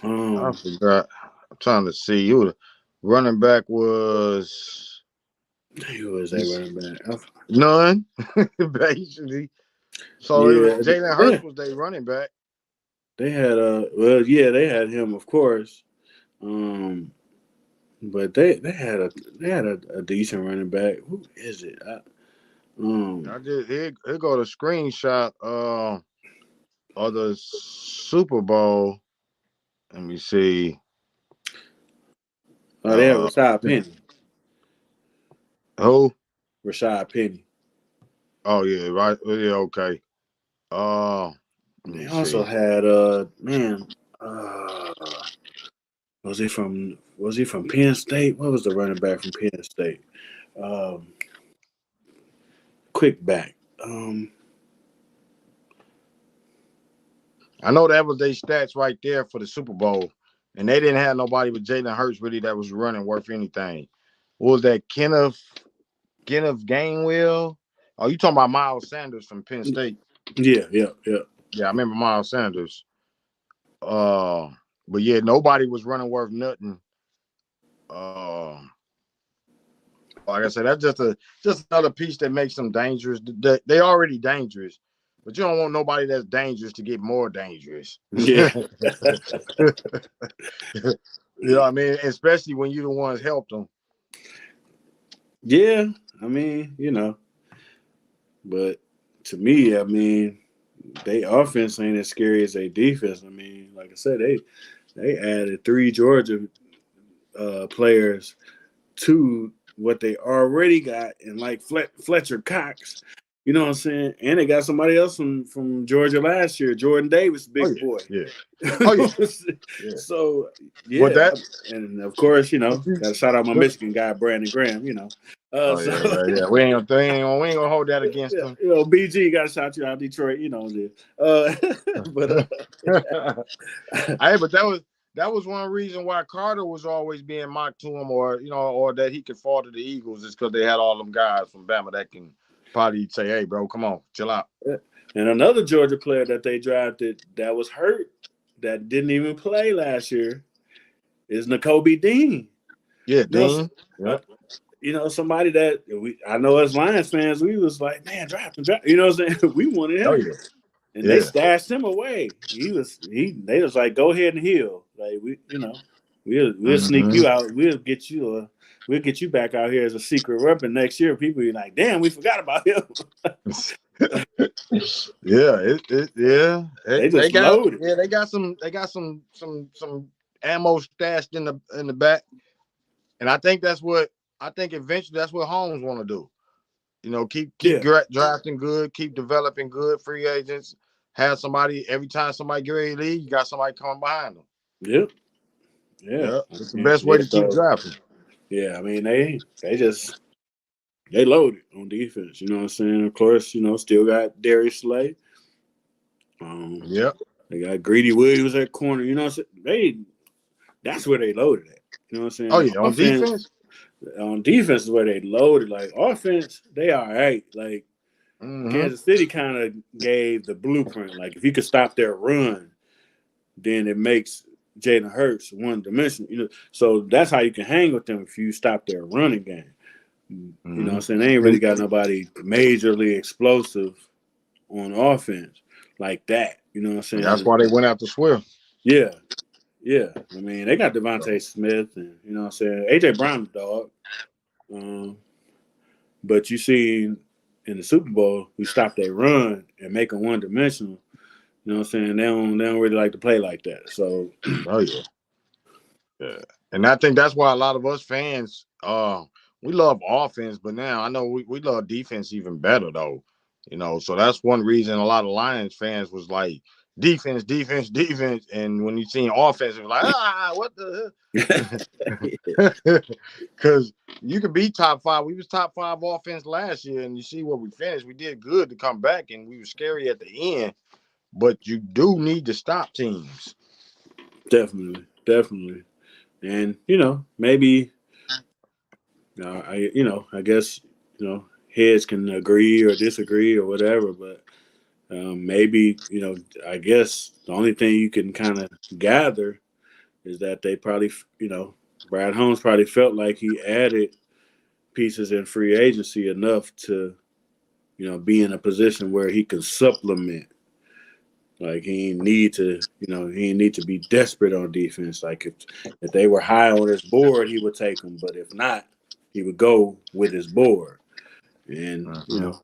I forgot. I'm trying to see who the running back was. Who was they running back? None, basically. So Jalen Hurts was their running back. They had they had him, of course. But they had a decent running back. Who is it? I just here go the screenshot of the Super Bowl. Let me see. Oh, they have Rashad Penny. Who? Rashad Penny. Oh yeah, right. Yeah, okay. They also had was he from Penn State? What was the running back from Penn State? Quick back. I know that was their stats right there for the Super Bowl, and they didn't have nobody but Jalen Hurts really that was running worth anything. What was that? Kenneth Gainwell? Oh, you talking about Miles Sanders from Penn State? Yeah. Yeah, I remember Miles Sanders. But yeah, nobody was running worth nothing. Like I said, that's just another piece that makes them dangerous. They already dangerous, but you don't want nobody that's dangerous to get more dangerous. Yeah. You know what I mean? Especially when you the ones helped them. Yeah, I mean, but to me, I mean, they offense ain't as scary as they defense. I mean, like I said, they added 3 Georgia players to what they already got, and like Fletcher Cox, you know what I'm saying? And they got somebody else from Georgia last year, Jordan Davis, Oh big yeah, boy. yeah. Oh yeah, yeah. So But yeah, that, and of course, but you, got to shout out my but, Michigan guy, Brandon Graham. oh So yeah. We ain't gonna hold that against yeah, them. BG got to shout you out, Detroit. But Hey, but that was one reason why Carter was always being mocked to him, or that he could fall to the Eagles, is because they had all them guys from Bama that can probably say, "Hey, bro, come on, chill out." and another Georgia player that they drafted that was hurt, that didn't even play last year, is Nakobe Dean. Yeah, You know, Dean. uh, Yep. somebody that I know as Lions fans, we was like, man, draft him. You know what I'm saying? We wanted Oh him. yeah. And they Yeah. stashed him away. They was like, go ahead and heal. Like we'll sneak Mm-hmm. you out. We'll get you back out here as a secret weapon next year. People be like, damn, we forgot about him. Yeah, yeah. They They just got loaded. some ammo stashed in the back, and I think eventually that's what Holmes want to do. Keep Yeah. drafting good, keep developing good free agents. Have somebody every time somebody get ready to leave, you got somebody coming behind them. Yep. Yeah. Yeah, it's the best way Yeah. to keep So drafting. yeah, I mean they loaded on defense. You know what I'm saying? Of course, still got Darius Slay. Yep. They got Greedy Williams at corner. You know what I'm saying? That's where they loaded at. You know what I'm Oh saying? yeah, on defense. On defense is where they loaded. Like offense, they all right. Like Mm-hmm. Kansas City kind of gave the blueprint. Like if you could stop their run, then it makes Jalen Hurts one dimensional. So that's how you can hang with them if you stop their running game. Mm-hmm. You know what I'm saying? They ain't really got nobody majorly explosive on offense like that. You know what I'm saying? That's why they went after Swift. Yeah. Yeah. I mean, they got Devontae Smith and you know what I'm saying? AJ Brown, dog. But you see in the Super Bowl, we stop their run and make them one dimensional. You know what I'm saying? They don't really like to play like that. So Oh yeah. Yeah. And I think that's why a lot of us fans, we love offense, but now I know we love defense even better though. So that's one reason a lot of Lions fans was like defense, defense, defense. And when you seen offense, it was like, what the hell? Because you could be top 5. We was top 5 offense last year, and you see where we finished. We did good to come back, and we were scary at the end. But you do need to stop teams. Definitely. And maybe I guess heads can agree or disagree or whatever, but maybe I guess the only thing you can kind of gather is that they probably Brad Holmes probably felt like he added pieces in free agency enough to be in a position where he could supplement. Like he need to be desperate on defense. Like if they were high on his board, he would take them. But if not, he would go with his board. And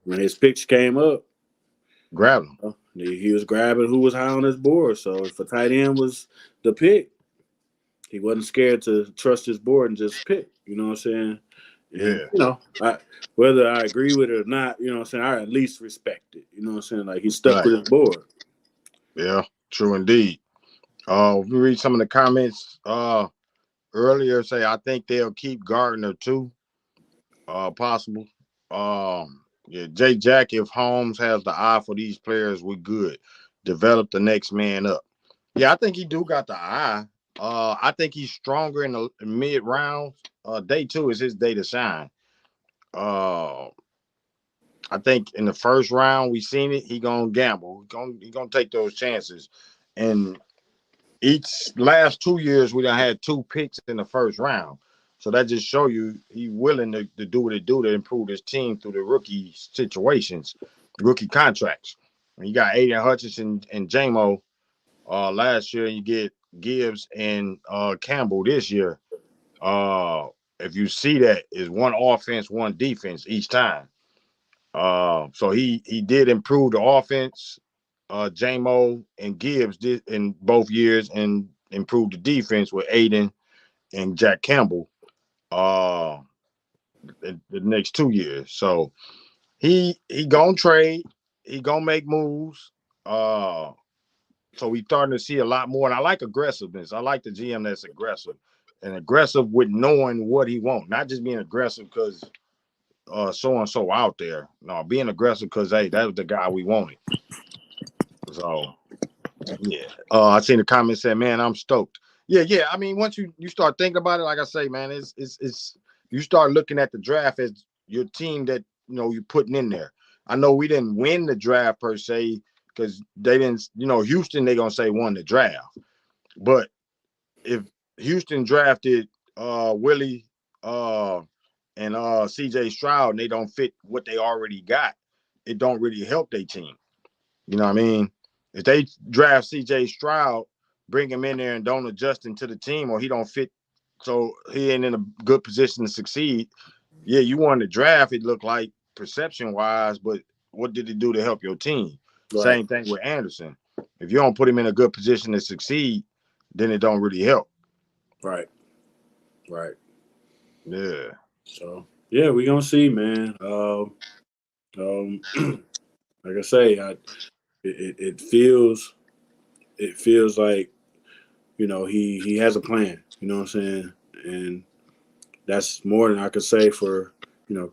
when his picks came up, Grab them. he was grabbing who was high on his board. So if a tight end was the pick, he wasn't scared to trust his board and just pick. You know what I'm saying? And, Yeah. Whether I agree with it or not, you know what I'm saying, I at least respect it. You know what I'm saying? Like he stuck Right. with his board. Yeah, true indeed. We read some of the comments earlier. Say I think they'll keep Gardner too. Possible. Yeah, Jay Jack. If Holmes has the eye for these players, we good. Develop the next man up. Yeah, I think he do got the eye. I think he's stronger in the mid rounds. Day 2 is his day to shine. I think in the first round we seen it. He gonna gamble. He gonna take those chances. And each last 2 years we done had 2 picks in the first round. So that just show you he willing to do what he do to improve his team through the rookie situations, rookie contracts. And you got Aiden Hutchinson and Jamo last year, and you get Gibbs and Campbell this year. if you see that, is one offense, one defense each time. So he did improve the offense. J-Mo and Gibbs did in both years, and improved the defense with Aiden and Jack Campbell the next 2 years. So he gonna trade, he gonna make moves. So we starting to see a lot more, and I like aggressiveness. I like the GM that's aggressive, and aggressive with knowing what he wants, not just being aggressive because so and so out there. No, being aggressive because hey, that was the guy we wanted. So yeah, I seen the comment said, "Man, I'm stoked." Yeah. I mean, once you start thinking about it, like I say, man, it's you start looking at the draft as your team that you're putting in there. I know we didn't win the draft per se because they didn't. Houston, they gonna say won the draft, but if Houston drafted Willie and CJ Stroud and they don't fit what they already got, it don't really help their team. You know what I mean? If they draft CJ Stroud, bring him in there and don't adjust into the team, or he don't fit, so he ain't in a good position to succeed. Yeah, you won the draft, it looked like perception-wise, but what did it do to help your team? Right. Same thing with Anderson. If you don't put him in a good position to succeed, then it don't really help. Right. Yeah. So yeah, we're gonna see, man. Like I say, it feels like he has a plan. You know what I'm saying? And that's more than I could say for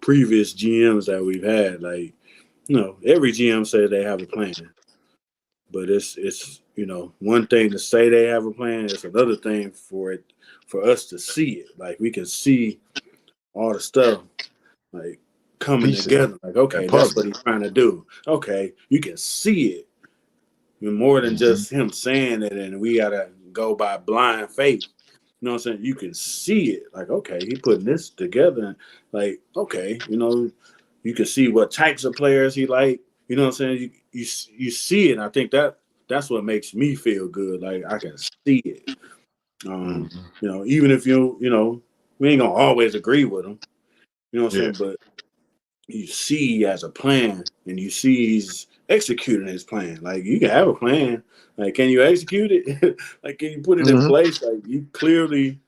previous GMs that we've had. Like every GM says they have a plan, but it's one thing to say they have a plan. It's another thing for us to see it. Like we can see all the stuff like coming together. Like okay, that's what he's trying to do. Okay, you can see it. More than just him saying it, and we gotta go by blind faith. You know what I'm saying? You can see it. Like, okay, he putting this together. And like, okay, you can see what types of players he like. You know what I'm saying? You see it. And I think that's what makes me feel good. Like I can see it. Even if we ain't gonna always agree with him. You know what I'm saying? But you see he has a plan, and you see he's executing his plan. Like you can have a plan. Like, can you execute it? Like, can you put it in place? Like you clearly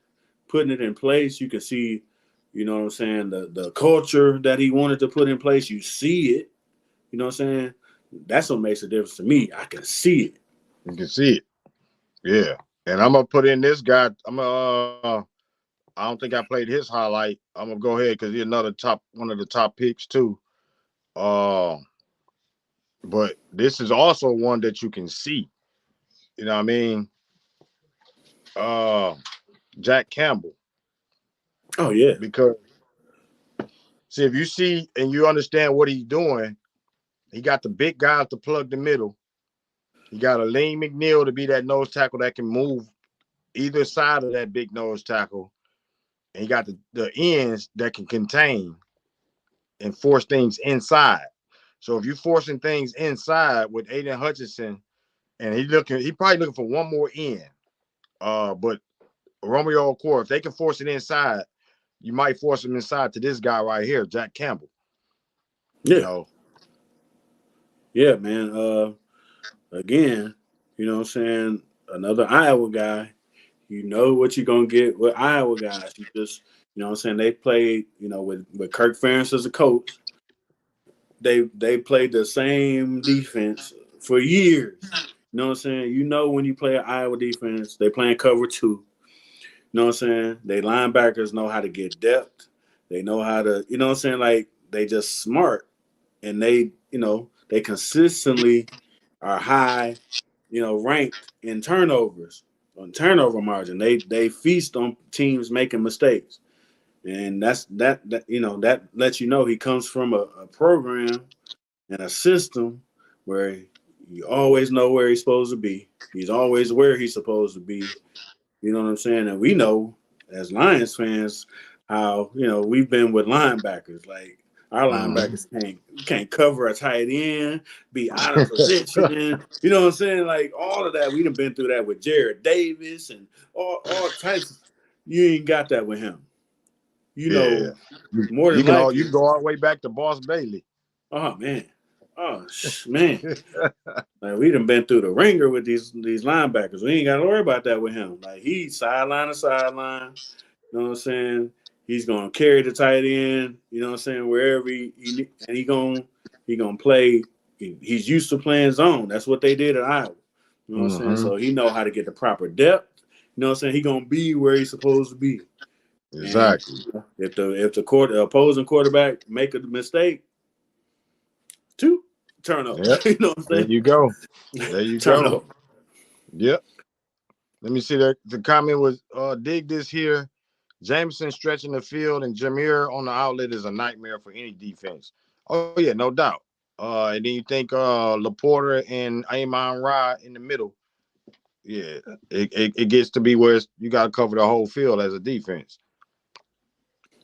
putting it in place. You can see, you know what I'm saying, the culture that he wanted to put in place. You see it. You know what I'm saying? That's what makes a difference to me. I can see it. You can see it. Yeah. And I'm gonna put in this guy. I don't think I played his highlight. I'm gonna go ahead because he's one of the top picks too. But this is also one that you can see. You know what I mean? Jack Campbell. Oh yeah. Because see, if you see and you understand what he's doing, he got the big guys to plug the middle. He got a Lane McNeil to be that nose tackle that can move either side of that big nose tackle. And he got the ends that can contain and force things inside. So if you're forcing things inside with Aiden Hutchinson, and he probably looking for one more end. But Romeo Okwara, if they can force it inside, you might force him inside to this guy right here, Jack Campbell. Yeah. Yeah, man. Again, you know what I'm saying? Another Iowa guy. You know what you're gonna get with Iowa guys. You just, you know what I'm saying, they played, with Kirk Ferentz as a coach. They played the same defense for years. You know what I'm saying? When you play an Iowa defense, they playing cover 2. You know what I'm saying? They linebackers know how to get depth. They know how to, you know what I'm saying? Like they just smart, and they consistently are high, ranked in turnovers, on turnover margin. They feast on teams making mistakes. And that lets you know he comes from a program and a system where you always know where he's supposed to be. He's always where he's supposed to be. You know what I'm saying? And we know as Lions fans how, we've been with linebackers. Like our linebackers can't cover a tight end, be out of position. You know what I'm saying? Like all of that. We done been through that with Jared Davis and all types. You ain't got that with him. you know, You, more than you likely. can go all the way back to Boss Bailey. Oh man, man. Like we done been through the ringer with these linebackers. We ain't got to worry about that with him. Like he's sideline to sideline. You know what I'm saying? He's gonna carry the tight end. You know what I'm saying? Wherever he gonna play. He's used to playing zone. That's what they did at Iowa. You know what I'm saying? So he know how to get the proper depth. You know what I'm saying? He gonna be where he's supposed to be. Exactly. And if the opposing quarterback make a mistake, turn up. Yep. You know what I'm saying? There you go. There you turn go. up. Yep. Let me see that. The comment was dig this here. Jameson stretching the field and Jameer on the outlet is a nightmare for any defense. Oh, yeah, no doubt. And then you think Laporta and Amon Ra in the middle. Yeah, it gets to be where you got to cover the whole field as a defense.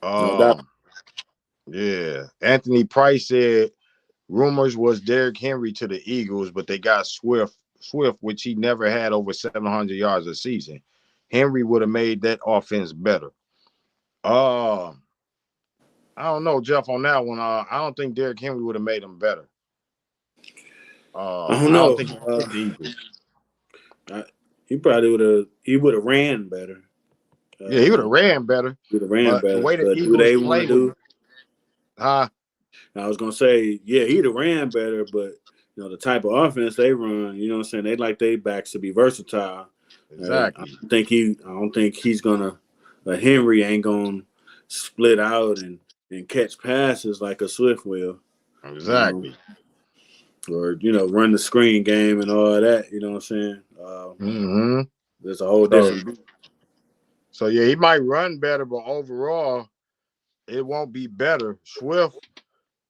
No doubt. Yeah. Anthony Price said rumors was Derrick Henry to the Eagles, but they got Swift, which he never had over 700 yards a season. Henry would have made that offense better. I don't know, Jeff, on that one. I don't think Derrick Henry would have made him better. I don't know. I don't think he fit the Eagles. He probably would have ran better. Yeah, he would have ran better. Would have ran better. The way the but Eagles do they want to do? I was gonna say, yeah, he'd have ran better, but the type of offense they run, you know what I'm saying? They like their backs to be versatile. Exactly. I don't think he's gonna Henry ain't gonna split out and catch passes like a Swift will. Exactly. Or run the screen game and all that, you know what I'm saying? There's a whole different. So yeah, he might run better, but overall, it won't be better. Swift,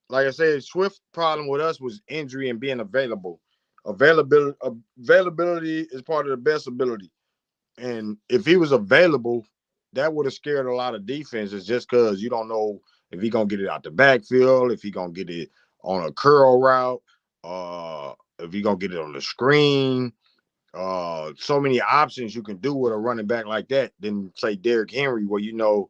like I said, Swift's problem with us was injury and being available. Availability is part of the best ability. And if he was available, that would have scared a lot of defenses just because you don't know if he's going to get it out the backfield, if he's going to get it on a curl route, if he's going to get it on the screen. So many options you can do with a running back like that than say Derrick Henry, where you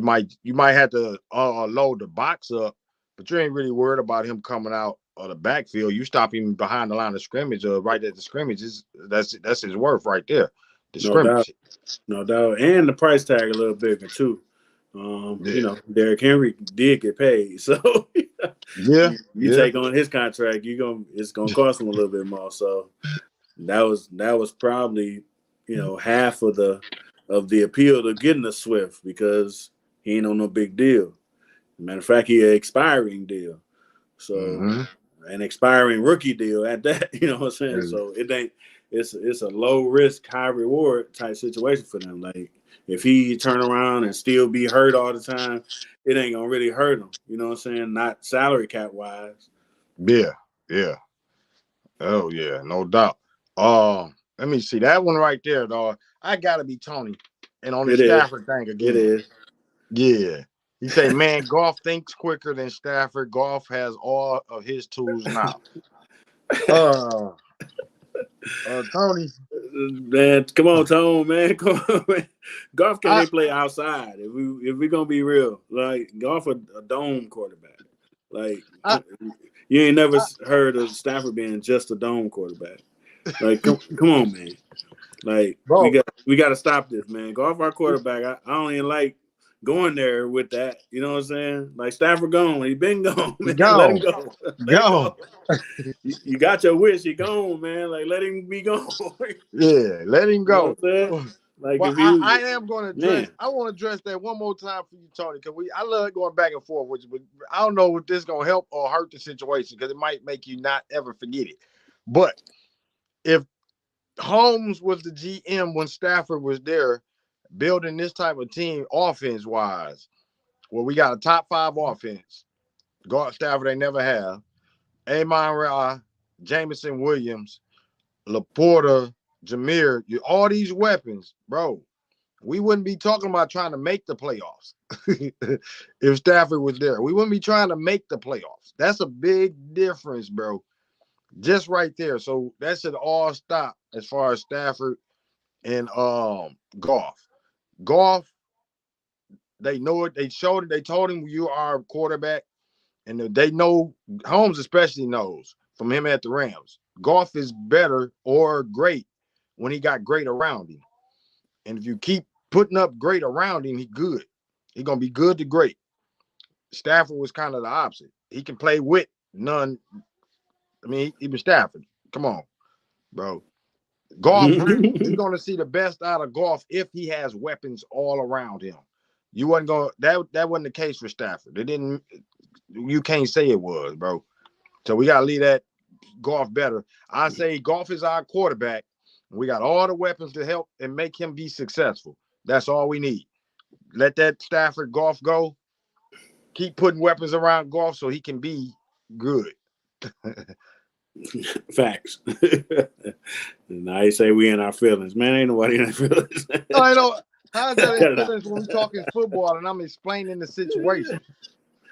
might have to load the box up, but you ain't really worried about him coming out of the backfield. You stop him behind the line of scrimmage or right at the scrimmage. That's his worth right there. The scrimmage. No doubt. And the price tag a little bigger too. Derrick Henry did get paid. So you take on his contract, it's gonna cost him a little bit more. So that was probably, half of the appeal to getting a Swift because he ain't on no big deal. Matter of fact, he an expiring deal. So an expiring rookie deal at that, you know what I'm saying? So it's a low risk, high reward type situation for them. Like if he turn around and still be hurt all the time, it ain't gonna really hurt him. You know what I'm saying? Not salary cap wise. Yeah. Oh yeah, no doubt. Let me see that one right there, dog. I gotta be Tony. And on the Stafford thing again. It is. Yeah. He say, man, Goff thinks quicker than Stafford. Goff has all of his tools now. Tony. Man, come on, Tone, man. Come on, man. Goff can't play outside. If we gonna be real, like Goff a dome quarterback. Like you ain't never heard of Stafford being just a dome quarterback. Like come on, man. Like bro, we got to stop this, man. Goff our quarterback. I don't even like going there with that. You know what I'm saying? Like Stafford gone. He been gone, man. Let him go. Go. You got your wish. He gone, man. Like let him be gone. Yeah, let him go. You know like well, I am going to address. I want to address that one more time for you, Tony, because I love going back and forth with you, but I don't know if this is going to help or hurt the situation because it might make you not ever forget it. But if Holmes was the GM when Stafford was there, building this type of team offense-wise, well, we got a top 5 offense. Guard Stafford they never have. Amon Ra, Jameson Williams, Laporta, Jameer, all these weapons, bro. We wouldn't be talking about trying to make the playoffs if Stafford was there. We wouldn't be trying to make the playoffs. That's a big difference, bro. Just right there. So that should all stop as far as Stafford and Goff. Goff, They know it. They showed it. They told him you are a quarterback, and they know. Holmes especially knows from him at the Rams. Goff is better or great when he got great around him, and if you keep putting up great around him, he's good. He's gonna be good to great. Stafford was kind of the opposite. He can play with none. I mean, he was Stafford. Come on, bro. Goff, you're going to see the best out of Goff if he has weapons all around him. You wasn't going that wasn't the case for Stafford. It didn't. You can't say it was, bro. So we got to leave that Goff better. I say Goff is our quarterback. We got all the weapons to help and make him be successful. That's all we need. Let that Stafford Goff go. Keep putting weapons around Goff so he can be good. Facts. Now you say we in our feelings. Man, ain't nobody in our feelings. I know. How's that in feelings when we're talking football and I'm explaining the situation?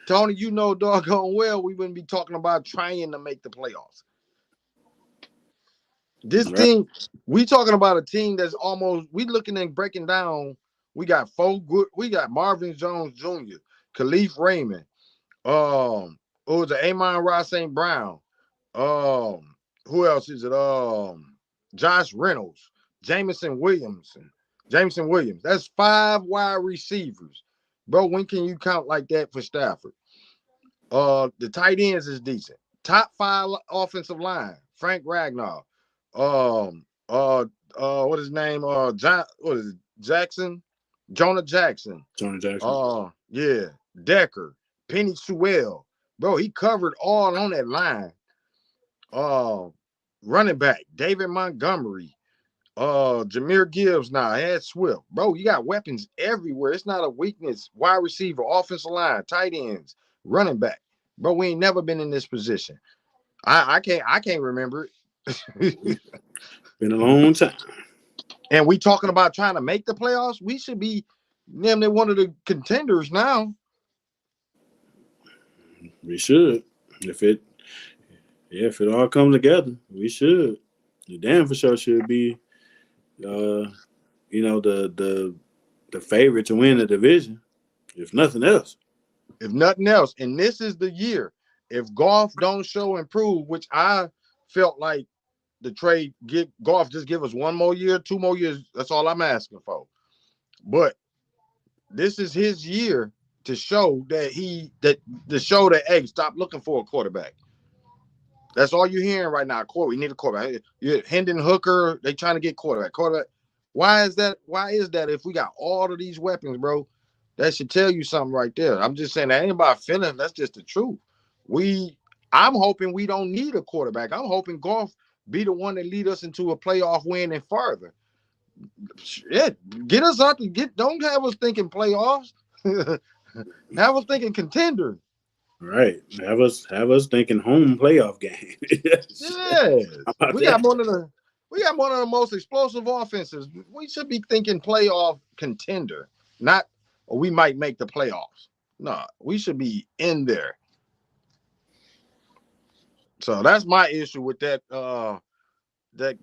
Tony, you know doggone well we wouldn't be talking about trying to make the playoffs. This team, we talking about a team that's almost, we looking and breaking down. We got Marvin Jones Jr., Khalif Raymond, who was it? Amon-Ra St. Brown. Who else is it? Josh Reynolds, Jameson Williams. That's 5 wide receivers. Bro, when can you count like that for Stafford? The tight ends is decent. Top 5 offensive line. Frank Ragnar. What is his name? Jackson? Jonah Jackson. Yeah. Decker. Penny Sewell. Bro, he covered all on that line. Running back, David Montgomery. Jahmyr Gibbs now. Had Swift. Bro, you got weapons everywhere. It's not a weakness. Wide receiver, offensive line, tight ends, running back. Bro, we ain't never been in this position. I can't remember it. Been a long time. And we talking about trying to make the playoffs. We should be namely one of the contenders now. We should. If it all comes together, we should. You damn for sure should be the favorite to win the division, if nothing else. And this is the year. If Goff don't show improve, which I felt like the trade Goff just give us 1 more year, 2 more years. That's all I'm asking for. But this is his year to show that hey, stop looking for a quarterback. That's all you're hearing right now. We need a quarterback. Hendon Hooker, they trying to get quarterback. Why is that? If we got all of these weapons, bro? That should tell you something right there. I'm just saying that ain't about feeling. That's just the truth. I'm hoping we don't need a quarterback. I'm hoping Goff be the one that lead us into a playoff win and farther. Shit, get us out don't have us thinking playoffs. Have us thinking contender. Right. Have us thinking home playoff game. Yeah. We got one of the most explosive offenses. We should be thinking playoff contender, not we might make the playoffs. No, we should be in there. So that's my issue with that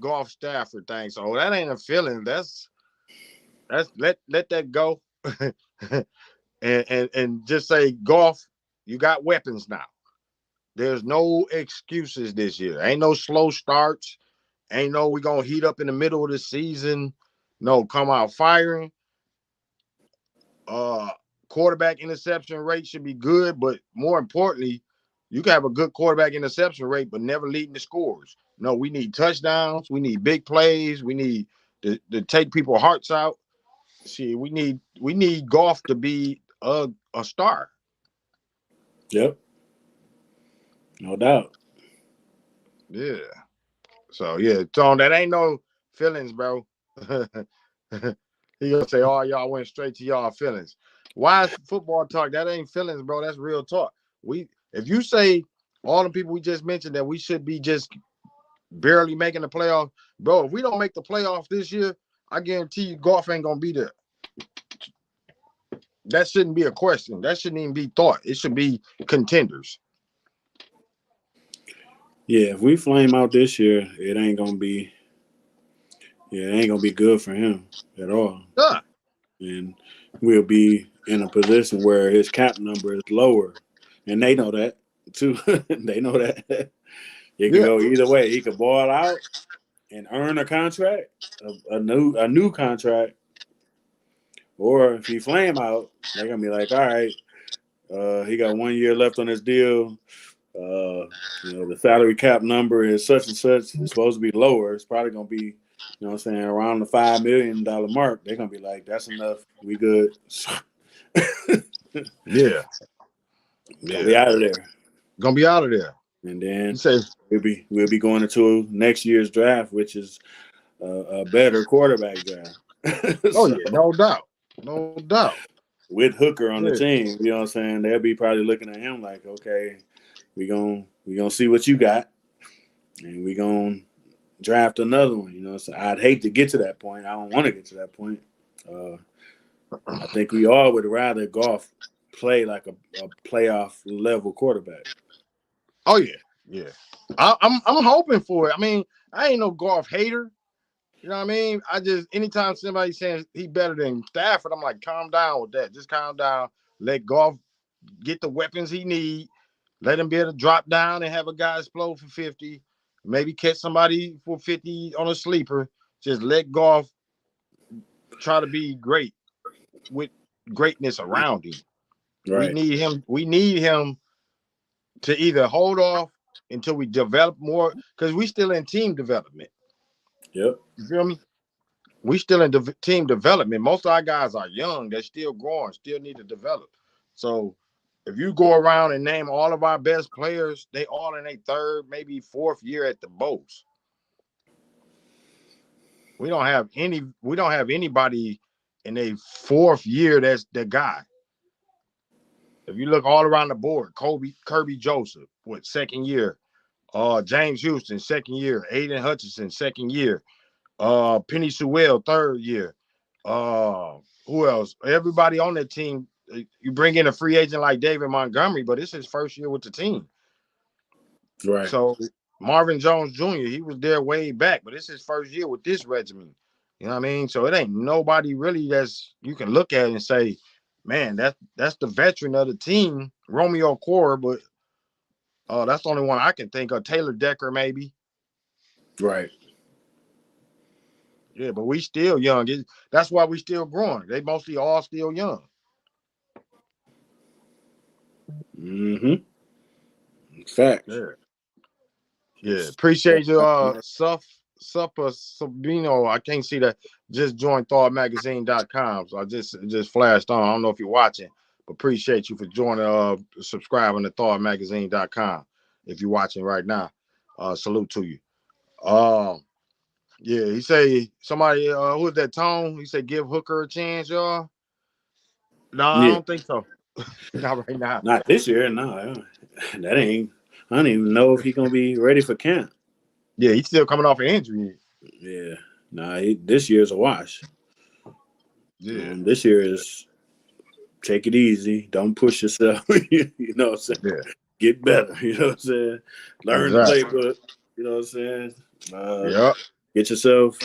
Goff Stafford thing. So that ain't a feeling. That's let that go. and just say, Goff, you got weapons now. There's no excuses this year. Ain't no slow starts. Ain't no we gonna heat up in the middle of the season. No, come out firing. Quarterback interception rate should be good, but more importantly, you can have a good quarterback interception rate, but never leading the scores. No, we need touchdowns. We need big plays. We need to take people's hearts out. See, we need Goff to be a star. Yep. No doubt. Yeah. So yeah, Tone, that ain't no feelings, bro. He gonna say, "Oh, y'all went straight to y'all feelings." Why is football talk? That ain't feelings, bro. That's real talk. If you say all the people we just mentioned that we should be just barely making the playoff, bro. If we don't make the playoffs this year, I guarantee you, Goff ain't gonna be there. That shouldn't be a question. That shouldn't even be thought. It should be contenders. Yeah, if we flame out this year, it ain't gonna be good for him at all. Yeah. And we'll be in a position where his cap number is lower, and they know that too. They know that it can go either way. He could ball out and earn a contract, a new contract, or if he flame out, they're gonna be like, all right, he got 1 year left on his deal. The salary cap number is such and such. It's supposed to be lower. It's probably gonna be, around the $5 million mark. They're gonna be like, that's enough. We good. Yeah. Gonna be out of there. Gonna be out of there. And then You say we'll be going into next year's draft, which is a better quarterback draft. oh yeah, no doubt. No doubt. With Hooker on the team, you know what I'm saying? They'll be probably looking at him like, okay, we gonna see what you got, and we gonna draft another one. So I'd hate to get to that point. I don't want to get to that point. I think we all would rather Goff play like a playoff level quarterback. Oh yeah. I'm hoping for it. I mean, I ain't no Goff hater. You know what I mean? I just anytime somebody's saying he better than Stafford, I'm like, calm down with that. Just calm down. Let Goff get the weapons he need. Let him be able to drop down and have a guy explode for 50. Maybe catch somebody for 50 on a sleeper. Just let Goff try to be great with greatness around him. Right. We need him to either hold off until we develop more, because we still in team development. Yep. You feel me? We still in team development. Most of our guys are young. They're still growing, still need to develop. So if you go around and name all of our best players, they all in their third, maybe fourth year at the most. We don't have anybody in a fourth year that's the guy. If you look all around the board, Kirby Joseph, second year? James Houston, second year. Aiden Hutchinson, second year. Penny Sewell, third year. Who else? Everybody on that team. You bring in a free agent like David Montgomery, but it's his first year with the team. Right. So Marvin Jones Jr., he was there way back, but it's his first year with this regimen. You know what I mean? So it ain't nobody really that's you can look at and say, man, that's the veteran of the team, Romeo Core, but that's the only one I can think of. Taylor Decker, maybe. Right. Yeah, but we still young. That's why we still growing. They mostly all still young. Mm-hmm. Facts. Yeah. Appreciate you, Sabino. I can't see that. Just joined ThoughtMagazine.com. So I just flashed on. I don't know if you're watching, but appreciate you for joining, subscribing to ThoughtMagazine.com. If you're watching right now, salute to you. Yeah, he say somebody who is that Tone? He said give Hooker a chance, y'all. No, I don't think so. Not right now. Not this year, no. That ain't. I don't even know if he's gonna be ready for camp. Yeah, he's still coming off an injury. Yeah, this year's a wash. Yeah, this year is take it easy, don't push yourself. You know what I'm saying? Yeah. Get better. You know what I'm saying? Learn the playbook. You know what I'm saying? Get yourself,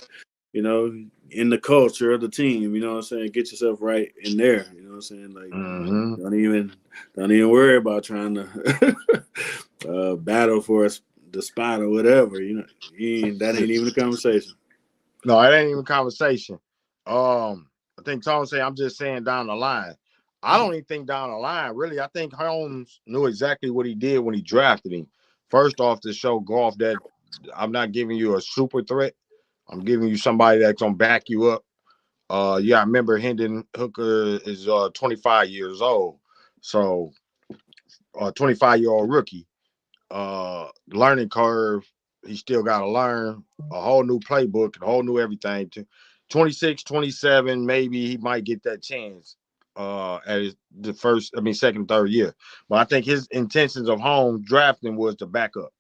in the culture of the team. You know what I'm saying? Get yourself right in there. You know what I'm saying? Like, don't even worry about trying to battle for the spot or whatever. That ain't even a conversation. No, it ain't even a conversation. I think Tom said, I'm just saying down the line. I don't even think down the line, really. I think Holmes knew exactly what he did when he drafted him. First off, to show Goff that I'm not giving you a super threat. I'm giving you somebody that's going to back you up. I remember Hendon Hooker is 25 years old. So, 25-year-old rookie. Learning curve, he still got to learn a whole new playbook, a whole new everything. 26, 27, maybe he might get that chance at second, third year. But I think his intentions of home drafting was to back up.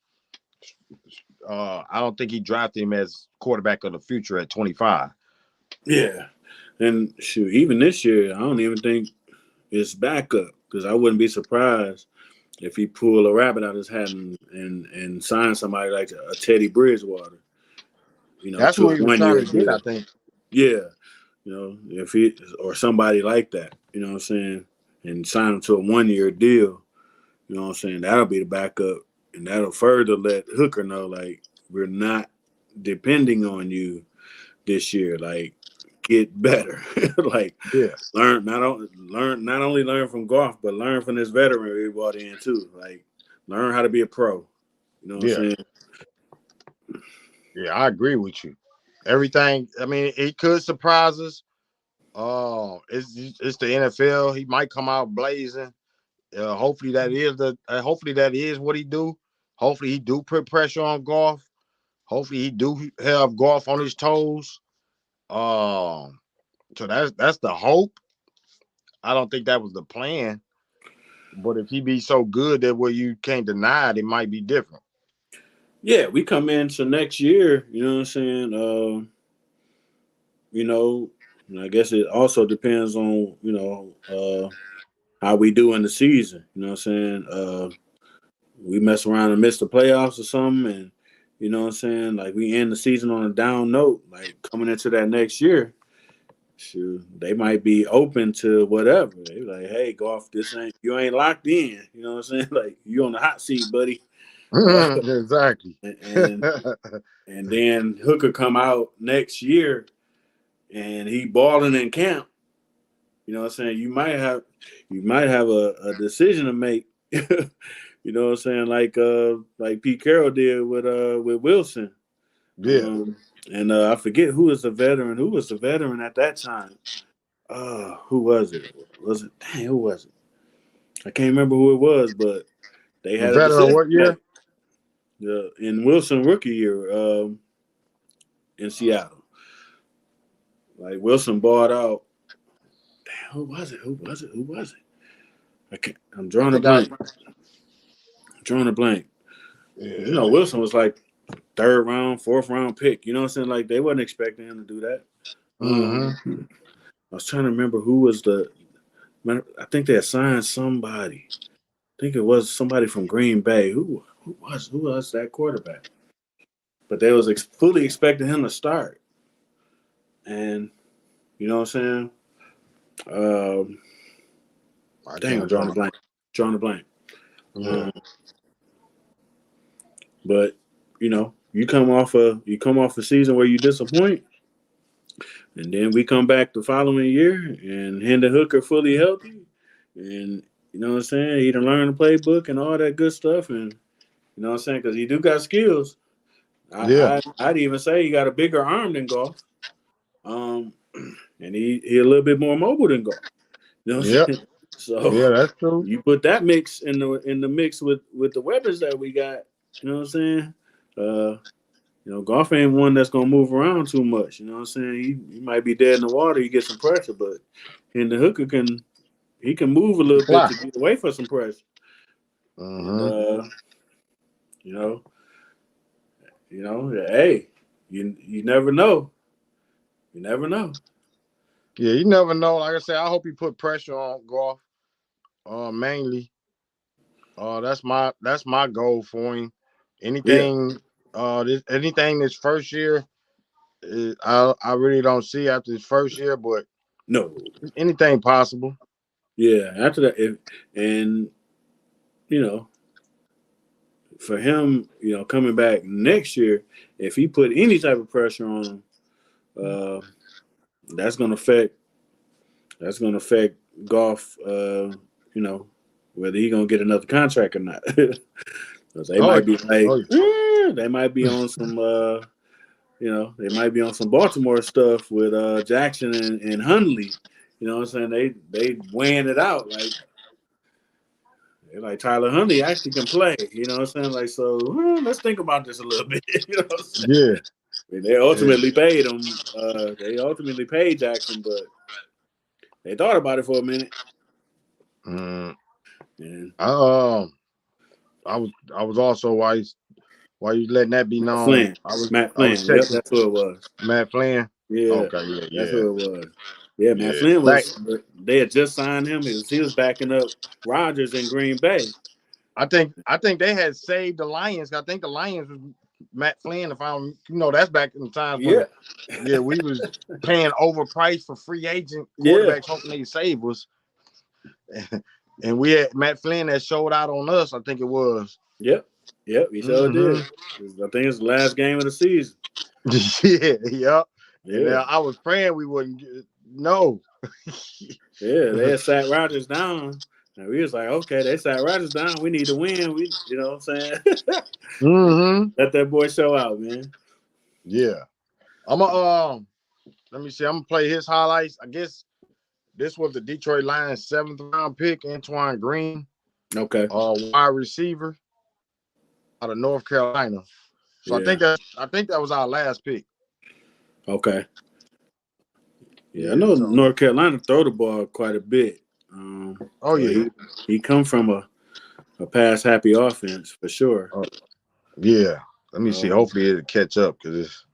I don't think he drafted him as quarterback of the future at 25. Yeah. And shoot, even this year, I don't even think it's backup, because I wouldn't be surprised if he pulled a rabbit out of his hat and signed somebody like a Teddy Bridgewater. That's what he was trying to get, I think. Yeah. If he or somebody like that, you know what I'm saying, and sign him to a 1-year deal, you know what I'm saying, that'll be the backup. And that'll further let Hooker know, like, we're not depending on you this year. Like, get better. Like, Yes. not only learn from Goff, but learn from this veteran we brought in too. Like, learn how to be a pro. You know what I'm saying? Yeah, I agree with you. Everything. I mean, it could surprise us. It's the NFL. He might come out blazing. Hopefully that is what he do. Hopefully he do put pressure on Goff. Hopefully he do have Goff on his toes. So that's the hope. I don't think that was the plan. But if he be so good that where you can't deny it, it might be different. Yeah, we come into next year, you know what I'm saying? You know, and I guess it also depends on, you know, how we do in the season. You know what I'm saying? We mess around and miss the playoffs or something, and you know what I'm saying? Like, we end the season on a down note, like coming into that next year. Shoot, they might be open to whatever. They like, hey, Goff, you ain't locked in. You know what I'm saying? Like, you on the hot seat, buddy. Exactly. And then Hooker come out next year and he balling in camp. You know what I'm saying? You might have a decision to make. You know what I'm saying? Like Pete Carroll did with Wilson. Yeah. And I forget who was the veteran. Who was the veteran at that time? Who was it? Who was it? I can't remember who it was, but they had a veteran what year? In Wilson rookie year in Seattle. Like, Wilson bought out. Damn, who was it? I'm drawing a blank. Yeah. You know, Wilson was like 3rd round, 4th round pick. You know what I'm saying? Like, they wasn't expecting him to do that. Mm-hmm. I was trying to remember who was I think they assigned somebody. I think it was somebody from Green Bay. Who was that quarterback? But they was fully expecting him to start. And you know what I'm saying? I'm drawing a blank. Yeah. But you know, you come off a season where you disappoint, and then we come back the following year and Hendon Hooker fully healthy, and you know what I'm saying, he done learned the playbook and all that good stuff, and you know what I'm saying, because he do got skills. I'd even say he got a bigger arm than Goff, and he a little bit more mobile than Goff. You know what I'm saying? So yeah, that's true. You put that mix in the mix with the weapons that we got. You know what I'm saying? You know, Goff ain't one that's gonna move around too much. You know what I'm saying? He might be dead in the water. He gets some pressure, but Hendon Hooker can move a little bit to get away from some pressure. Mm-hmm. And, you know, hey, you never know. You never know. Yeah, you never know. Like I said, I hope he put pressure on Goff. Mainly. That's my goal for him. Anything this first year, I really don't see after his first year, but no, anything possible. Yeah, after that, and you know, for him, you know, coming back next year, if he put any type of pressure on him, that's gonna affect Goff. You know, whether he gonna get another contract or not. Because they might be like, they might be on some, you know, they might be on some Baltimore stuff with Jackson and Hundley. You know what I'm saying? They weighing it out like. Like, Tyler Huntley actually can play, you know what I'm saying? Like, so let's think about this a little bit. You know what I'm saying? Yeah. I mean, they ultimately paid him. They ultimately paid Jackson, but they thought about it for a minute. And I was also why you letting that be known? Flynn. Matt Flynn. Yep, that's who it was. Matt Flynn. Yeah. Okay. Yeah. That's who it was. Yeah, Matt Flynn was. They had just signed him. He was backing up Rodgers in Green Bay. I think they had saved the Lions. I think the Lions was Matt Flynn. If that's back in the times when we was paying overpriced for free agent quarterbacks hoping they save us. and we had Matt Flynn that showed out on us. I think it was. Yep, he sure did. I think it's the last game of the season. Yep. And Yeah, I was praying we wouldn't get no. yeah, they had sat Rodgers down. And we was like, okay, they sat Rodgers down. We need to win. You know what I'm saying? Let that boy show out, man. Yeah. I'm a let me see. I'm gonna play his highlights. I guess this was the Detroit Lions 7th round pick, Antoine Green, Okay. wide receiver out of North Carolina. So Yeah. I think that was our last pick. Okay. Yeah, I know so, North Carolina throw the ball quite a bit. He come from a pass happy offense for sure. Yeah. Let me see. Hopefully it'll catch up because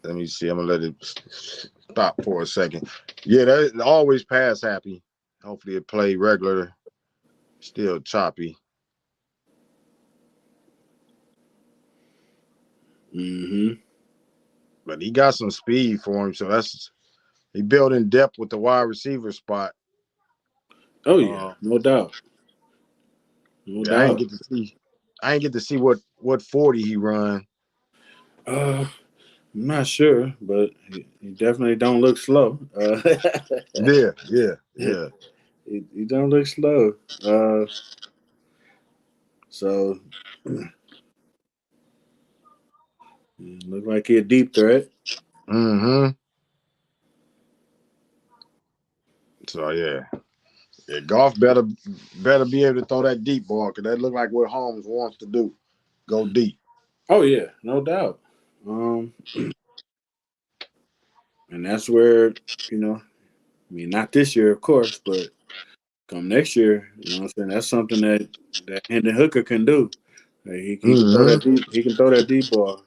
let me see. I'm gonna let it stop for a second. Yeah, that always pass happy. Hopefully it play regular. Still choppy. But he got some speed for him, so he built in depth with the wide receiver spot. Oh yeah, no doubt. I ain't get to see what 40 he run. I'm not sure, but he definitely don't look slow. Yeah. He don't look slow. So look like he a deep threat. So yeah, Goff better be able to throw that deep ball because that look like what Holmes wants to do, go deep. Oh yeah, no doubt. And that's where not this year, of course, but come next year, you know what I'm saying? That's something that Hendon Hooker can do. He can throw that deep. He can throw that deep ball.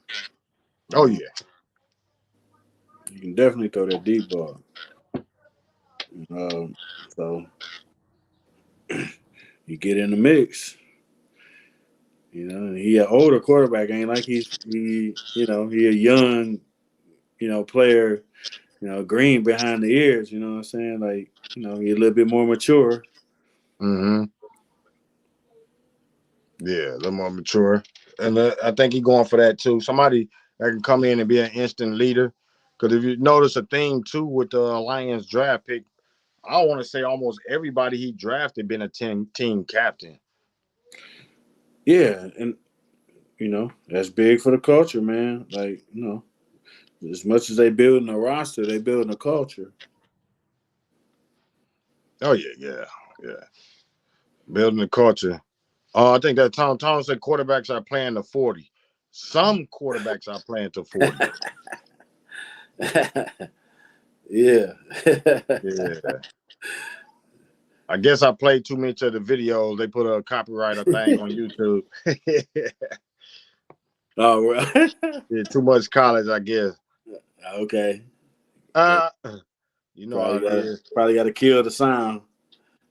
Oh yeah, he can definitely throw that deep ball. So you get in the mix. He an older quarterback. Ain't like he a young, player. Green behind the ears. You know what I'm saying? Like he a little bit more mature. Yeah, a little more mature, and I think he's going for that too. Somebody that can come in and be an instant leader. Because if you notice a thing too with the Lions draft pick, I want to say almost everybody he drafted been a team captain. Yeah, and that's big for the culture, man. Like as much as they building a roster, they building a culture. Oh yeah. Building the culture. I think that Tom said quarterbacks are playing to 40. Some quarterbacks are playing to 40. Yeah. I guess I played too much of the videos. They put a copyright thing on YouTube. Oh, right. Yeah, too much college, I guess. Okay. You know how it is. Probably got to kill the sound.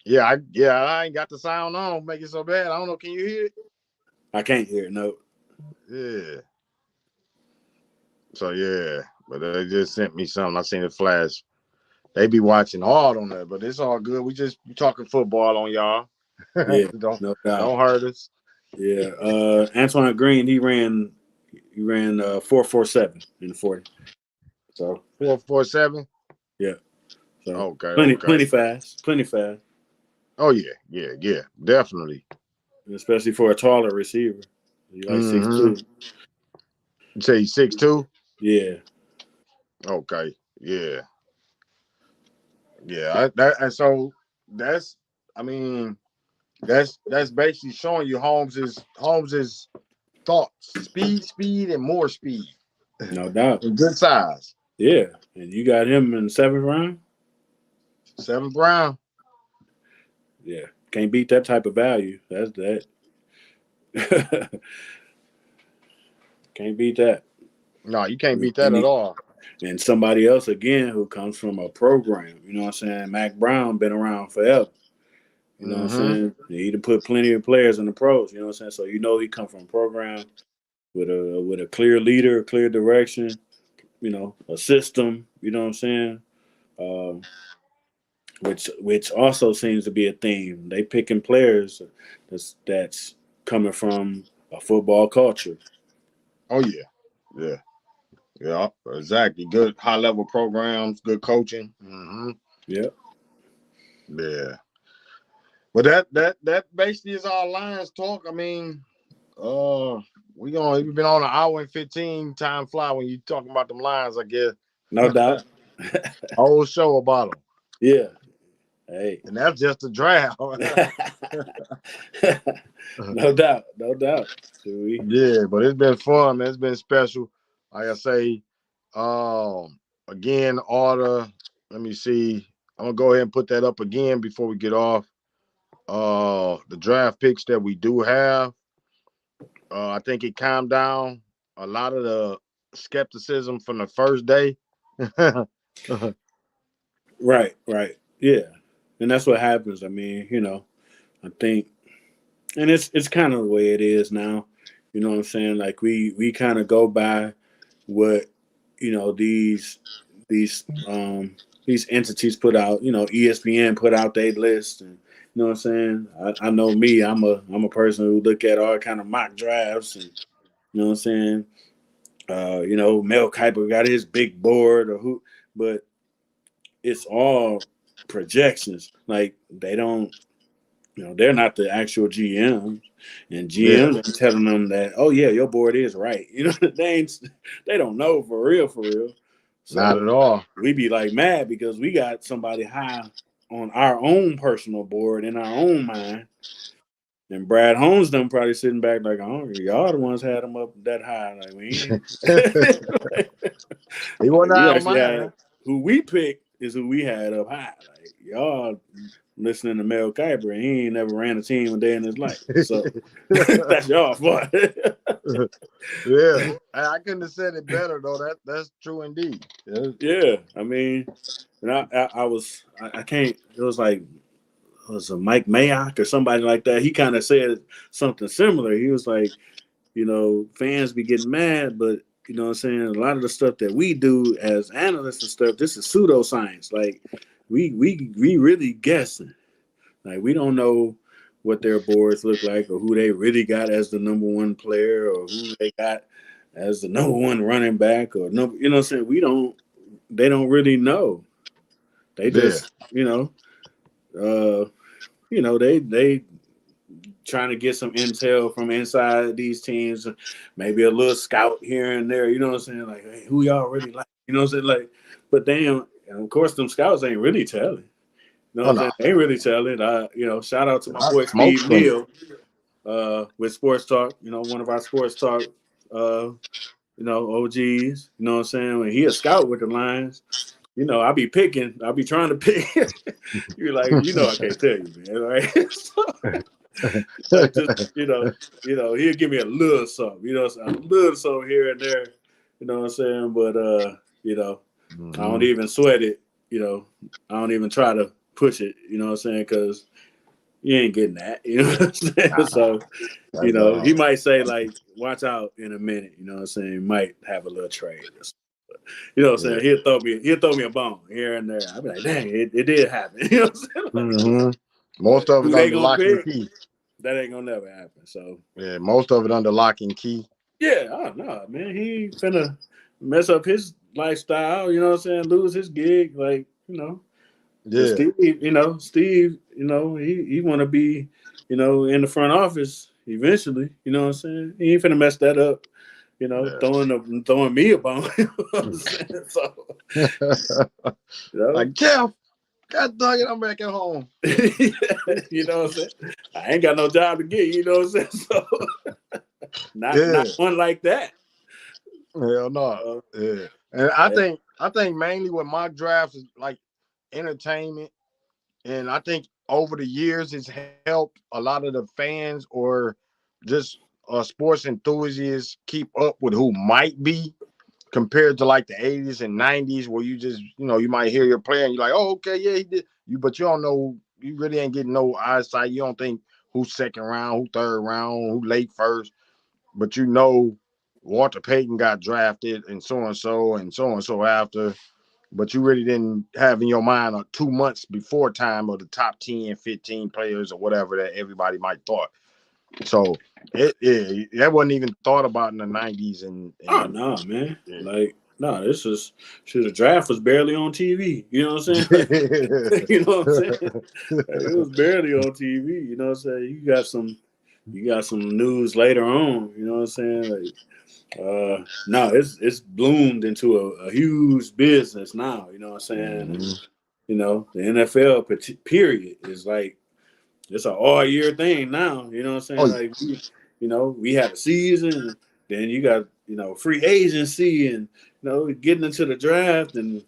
Yeah, I ain't got the sound on. Make it so bad. I don't know. Can you hear it? I can't hear it. No. Yeah. So yeah, but they just sent me something. I seen it flash. They be watching hard on that, but it's all good. We talking football on y'all. Yeah, don't doubt. hurt us. Yeah. Antoine Green, he ran 4.47 in the 40. So 4.47. Yeah. So okay. Plenty fast. Oh yeah, definitely. Especially for a taller receiver. He's like 6'2". You say he's 6'2"? Yeah. Okay. Yeah. Yeah. So that's basically showing you Holmes's thoughts, speed, and more speed. No doubt. And good size. Yeah. And you got him in the 7th round? 7th round. Yeah. Can't beat that type of value. That's that. Can't beat that. No, you can't beat that at all. And somebody else, again, who comes from a program. You know what I'm saying? Mac Brown been around forever. You know what I'm saying? He done put plenty of players in the pros. You know what I'm saying? So he come from a program with a clear leader, a clear direction, a system. You know what I'm saying? which also seems to be a theme. They picking players that's coming from a football culture. Oh yeah. Yeah, exactly. Good high level programs, good coaching. Yeah. Yeah. But that basically is our Lions talk. I mean, we've been on an hour and 15. Time fly when you talking about them Lions, I guess. No doubt. Whole show about them. Yeah. Hey. And that's just a draft. No doubt. No doubt. Yeah, but it's been fun, man. It's been special. Like I say, again, order. Let me see. I'm gonna go ahead and put that up again before we get off. The draft picks that we do have. I think it calmed down a lot of the skepticism from the first day. Right. Yeah. And that's what happens. I mean, I think, and it's kind of the way it is now. You know what I'm saying? Like we kind of go by what these entities put out. ESPN put out their list, and you know what I'm saying. I know me. I'm a person who look at all kind of mock drafts, and you know what I'm saying. Mel Kiper got his big board but it's all projections. Like they don't. They're not the actual GMs, and GMs are telling them that, oh yeah, your board is right. They don't know for real. So Not at all. we be like mad because we got somebody high on our own personal board in our own mind, and Brad Holmes them probably sitting back like, oh, y'all the ones had him up that high. Like we he wasn't we out of actually had mine. who we picked is who we had up high. Like y'all listening to Mel Kiper, and he ain't never ran a team a day in his life. So that's y'all fault. Yeah, I couldn't have said it better though. That's true indeed. Yeah, I mean, and I can't. It was like a Mike Mayock or somebody like that. He kind of said something similar. He was like, fans be getting mad, but you know what I'm saying, a lot of the stuff that we do as analysts and stuff, this is pseudoscience. Like we really guessing. Like we don't know what their boards look like or who they really got as the number one player or who they got as the number one running back or number. You know what I'm saying? They don't really know. They just they trying to get some intel from inside these teams, maybe a little scout here and there. You know what I'm saying? Like, hey, who y'all really like? You know what I'm saying? Like, but damn, and of course, them scouts ain't really telling. You know what I'm saying? They ain't really telling. Shout out to my boy Steve Neal with Sports Talk. One of our Sports Talk, OGs. You know what I'm saying? When he a scout with the Lions, I be trying to pick. You're like, I can't tell you, man. Right? So just, he'll give me a little something, a little something here and there. You know what I'm saying? But I don't even sweat it. I don't even try to push it, you know what I'm saying? Because you ain't getting that, you know what I'm saying? So, he might say, like, watch out in a minute, you know what I'm saying? He might have a little trade. You know what I'm saying? He'll throw me a bone here and there. I'll be like, dang, it did happen. You know what I'm saying? Like, most of it under lock and key. That ain't gonna never happen. So yeah, most of it under lock and key. Yeah, oh no, man. He finna mess up his lifestyle, you know what I'm saying? Lose his gig, like, Yeah. Steve, he want to be, in the front office eventually. You know what I'm saying? He ain't finna mess that up. Throwing me a bone. You know what I'm saying? So, like Jeff, God dang it, I'm back at home. You know what I'm saying? I ain't got no job to get. You know what I'm saying? So, not one like that. Hell no. Yeah. And I think mainly with mock drafts is like entertainment. And I think over the years it's helped a lot of the fans or just sports enthusiasts keep up with who might be compared to like the 80s and 90s where you just, you might hear your player and you're like, oh, okay, yeah, he did. But you don't know, you really ain't getting no eyesight. You don't think who's second round, who third round, who late first. But Walter Payton got drafted and so and so after. but you really didn't have in your mind 2 months before time of the top 10, 15 players or whatever that everybody might thought. So that wasn't even thought about in the 90s. Oh no, man! Yeah. Like no, this is the draft was barely on TV. You know what I'm saying? You know what I'm saying? It was barely on TV. You know what I'm saying? You got some news later on. You know what I'm saying? Like, no, it's bloomed into a huge business now. You know what I'm saying? Mm-hmm. You know, the NFL period is like it's an all year thing now. You know what I'm saying? Like we had a season, then you got free agency, and getting into the draft, and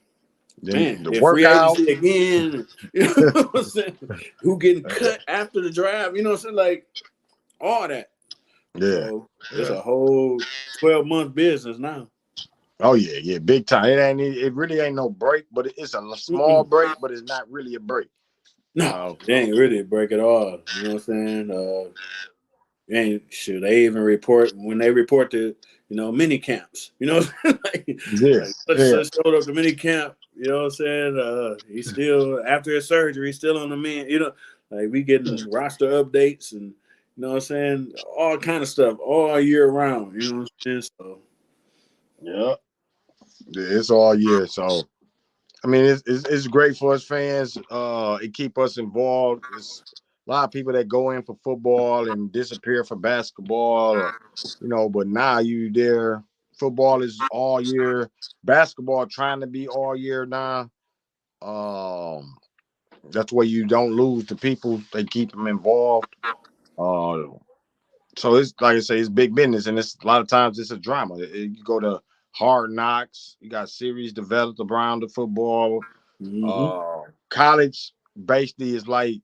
Then the free workout agency again. You know what I'm saying? Who getting cut after the draft? You know what I'm saying? Like all that. Yeah, so it's a whole 12-month business now. Oh yeah, big time. It really ain't no break, but it's a small break, but it's not really a break. No, it ain't really a break at all. You know what I'm saying? They even report when they report the mini camps. You know, like showed up to mini camp. You know what I'm saying? He's still after his surgery, he's still on the mend. You know, like we getting roster updates and you know what I'm saying, all kind of stuff all year round. You know what I'm saying? So yeah, it's all year. So I mean, it's great for us fans. It keep us involved. It's a lot of people that go in for football and disappear for basketball, but now you there. Football is all year. Basketball trying to be all year now. That's why you don't lose the people. They keep them involved. So it's like I say, it's big business, and it's a lot of times it's a drama. You go to Hard Knocks. You got series developed around the football. College basically is like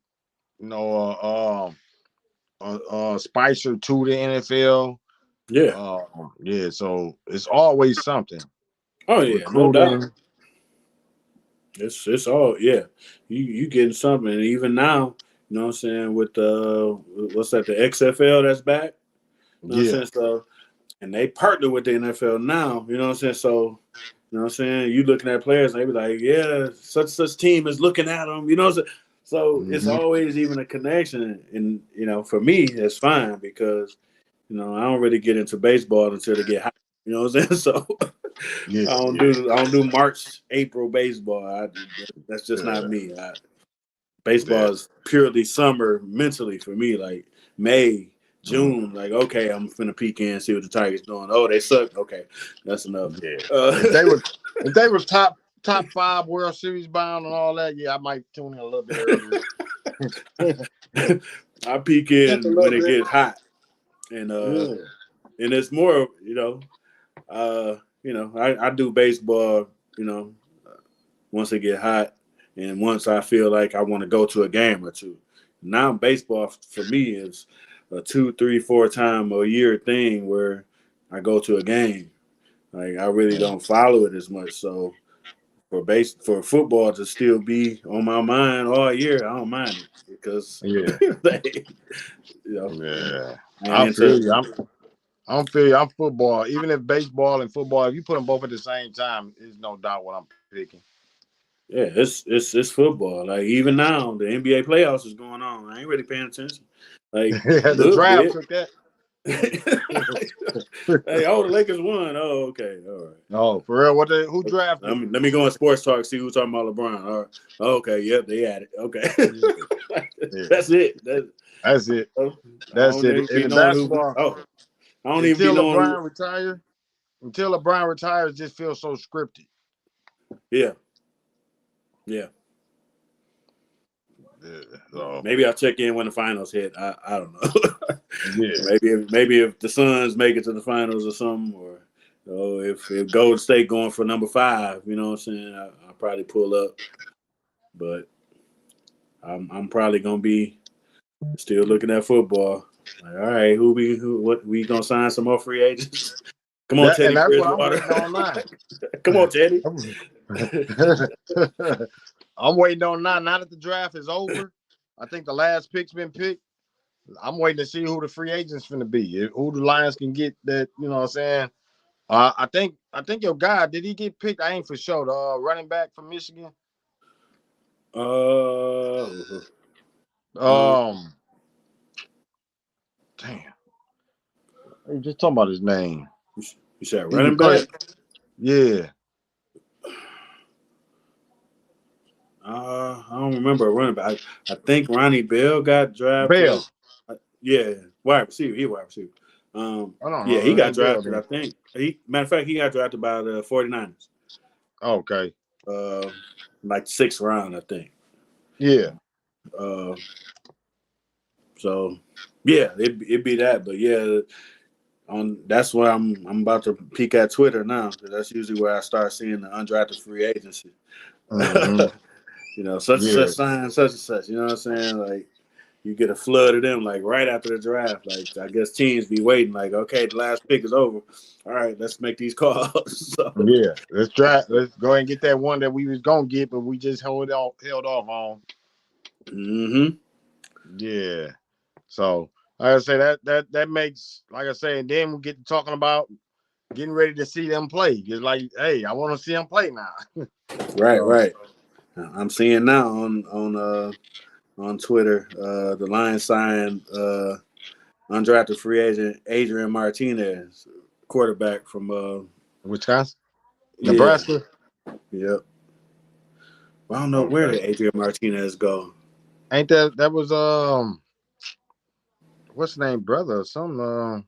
Spicer to the NFL. Yeah. So it's always something. Oh yeah, no doubt. It's all You getting something, and even now, you know what I'm saying, with what's that, the XFL that's back? You know what I'm saying? So and they partner with the NFL now, you know what I'm saying? So you know what I'm saying? You looking at players, and they be like, yeah, such team is looking at them, you know what I'm saying? So it's always even a connection, and for me, it's fine because I don't really get into baseball until they get hot. You know what I'm saying? So I don't do March, April baseball. That's just not me. Baseball is purely summer mentally for me. Like May, June, like okay, I'm finna peek in and see what the Tigers doing. Oh, they suck. Okay, that's enough. Yeah. If they were top 5 World Series bound and all that, I might tune in a little bit earlier. I peek in when it gets hot, and it's more, I do baseball, once it get hot, and once I feel like I want to go to a game or two. Now baseball for me is a 2, 3, 4 time a year thing where I go to a game. Like I really don't follow it as much. So for football to still be on my mind all year, I don't mind it because I feel you. I don't feel you. I'm football. Even if baseball and football, if you put them both at the same time, there's no doubt what I'm picking. Yeah, it's football. Like even now, the NBA playoffs is going on. I ain't really paying attention. Like the draft took that. Hey, the Lakers won. Oh, okay, all right. Oh, for real? Who drafted? Let me go on sports talk. See who's talking about LeBron. All right. Okay, yep, they had it. Okay, that's it. That's it. That's it. In the basketball, I don't even be knowing LeBron retire. Until LeBron retires, it just feels so scripted. Yeah. Maybe I'll check in when the finals hit. I don't know. Maybe if the Suns make it to the finals or something, or if Golden State going for number 5, you know what I'm saying? I'll probably pull up. But I'm probably gonna be still looking at football. Like, all right, what we gonna sign some more free agents? Come on, Teddy Bridgewater. Come on, Teddy. I'm waiting on now that the draft is over. I think the last pick's been picked. I'm waiting to see who the free agents finna be, who the Lions can get that, you know what I'm saying? I think I think your guy, did he get picked? I ain't for sure. The running back from Michigan. Damn. You just talking about his name. You said running back? Yeah. I don't remember a running back. I think Ronnie Bell got drafted. Bell. Yeah, wide receiver. He wide receiver. Yeah, he got drafted. Bell, I think. Matter of fact, he got drafted by the 49ers. Okay. Like 6th round, I think. Yeah. So yeah, it be that, but yeah, that's where I'm about to peek at Twitter now, because that's usually where I start seeing the undrafted free agency. Mm-hmm. Such and such sign, such and such. You know what I'm saying? Like, you get a flood of them, like, right after the draft. Like, I guess teams be waiting, like, okay, the last pick is over. All right, let's make these calls. So. Yeah, let's go ahead and get that one that we was gonna get, but we just held off on. Mm-hmm. Yeah. So, like I say, that makes, like I say, and then we get to talking about getting ready to see them play. It's like, hey, I want to see them play now. Right. I'm seeing now on Twitter, the Lions signed undrafted free agent Adrian Martinez, quarterback from Wisconsin, Nebraska. Yep. I don't know where did Adrian Martinez go. Ain't that was what's the name, brother or something?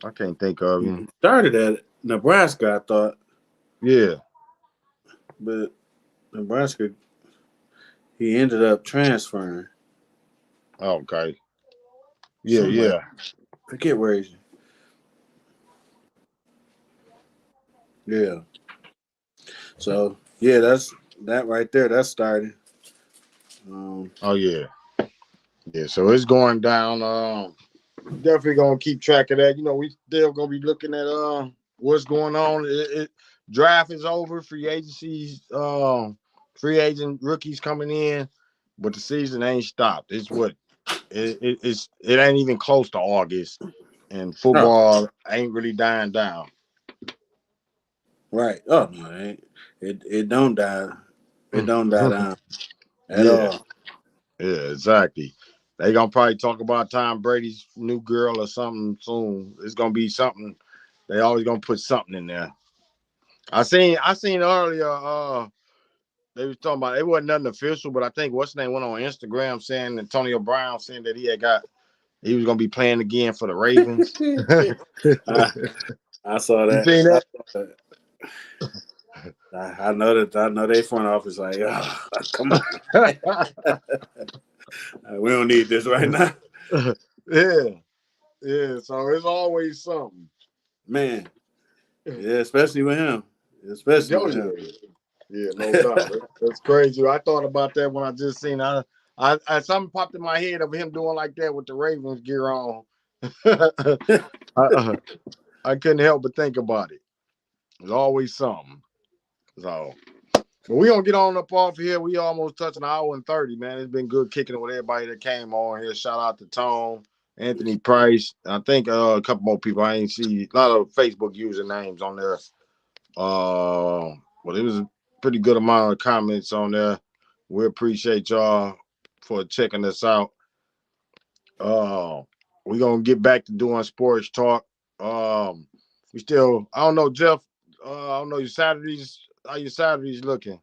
I can't think of him. He started at Nebraska, I thought. Yeah. But Nebraska, he ended up transferring. Okay. Yeah, somewhere. yeah. Forget where he's. Yeah. So yeah, that's that right there. That's starting. Oh yeah. Yeah. So it's going down. Definitely gonna keep track of that. We still gonna be looking at what's going on. Draft is over. Free agencies. Free agent rookies coming in, but the season ain't stopped. It's what it ain't even close to August, and football ain't really dying down. Right. Oh no, it don't die. It don't die down at all. Yeah, exactly. They gonna probably talk about Tom Brady's new girl or something soon. It's gonna be something. They always gonna put something in there. I seen earlier. They was talking about, it wasn't nothing official, but I think what's the name went on Instagram saying Antonio Brown saying that he was gonna be playing again for the Ravens. I saw that. You seen that? I know they front office like, oh, come on. We don't need this right now. Yeah. So it's always something, man. Yeah, especially with him. Yeah, no doubt. That's crazy. I thought about that when I just seen. I something popped in my head of him doing like that with the Ravens gear on. I couldn't help but think about it. There's always something. So, but we gonna get on up off here. We almost touched an hour and 30, man. It's been good kicking it with everybody that came on here. Shout out to Tone, Anthony Price. I think a couple more people. I ain't see a lot of Facebook usernames on there. But it was a pretty good amount of comments on there. We appreciate y'all for checking us out. We're gonna get back to doing sports talk. We still, I don't know, Jeff. I don't know your Saturdays. How your Saturdays looking?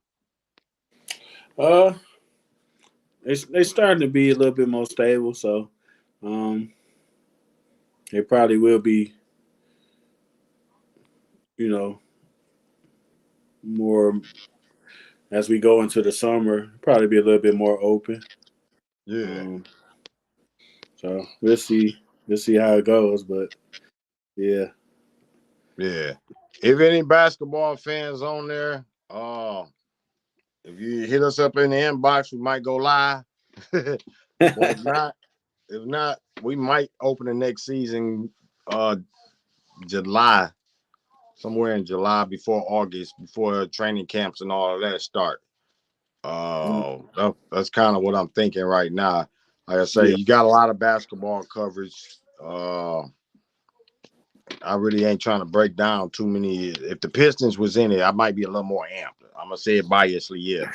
They starting to be a little bit more stable, so they probably will be, more as we go into the summer. Probably be a little bit more open. Yeah. So we'll see how it goes, but yeah. If any basketball fans on there, if you hit us up in the inbox, we might go live. But if not, we might open the next season July, somewhere in July before August, before training camps and all of that start. That's kind of what I'm thinking right now. Like I say, you got a lot of basketball coverage. I really ain't trying to break down too many. If the Pistons was in it, I might be a little more amped. I'm gonna say it biasly, yeah.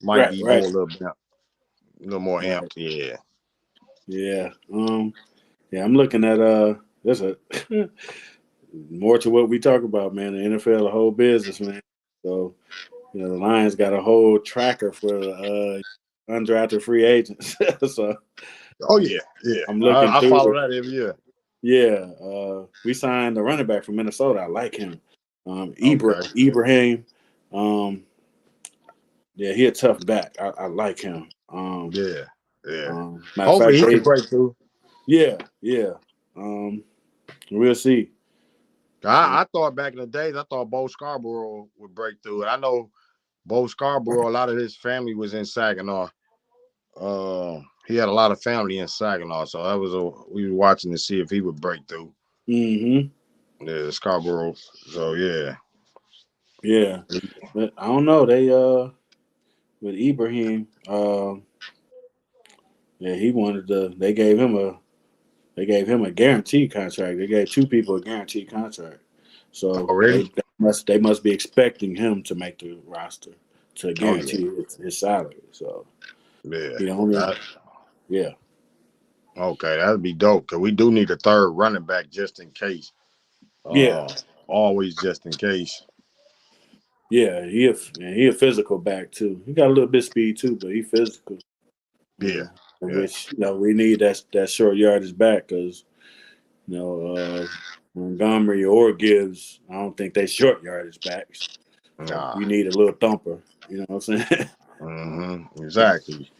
Might be more a little more amped, yeah. Yeah. Yeah, I'm looking at there's a more to what we talk about, man. The NFL, the whole business, man. So, the Lions got a whole tracker for undrafted free agents. So, oh yeah. I'm looking. I follow that every year. Yeah, we signed the running back from Minnesota. I like him, Okay. Ibrahim. Yeah, he a tough back. I like him. Yeah. Hopefully he can break through. Yeah. We'll see. I thought back in the days, I thought Bo Scarborough would break through. I know Bo Scarborough, a lot of his family was in Saginaw. He had a lot of family in Saginaw, so we were watching to see if he would break through. Mm-hmm. Yeah, Scarborough. So yeah. But I don't know. They with Ibrahim, yeah, he wanted to. They gave him a guaranteed contract. They gave two people a guaranteed contract. So they must be expecting him to make the roster to guarantee his salary. So yeah. Okay, that'd be dope because we do need a third running back just in case. Always just in case. Yeah, he a physical back too. He got a little bit of speed too, but he physical. Yeah. Which we need that short yardage back because Montgomery or Gibbs, I don't think they short yardage backs. Nah. You need a little thumper. You know what I'm saying? Mm-hmm. Exactly.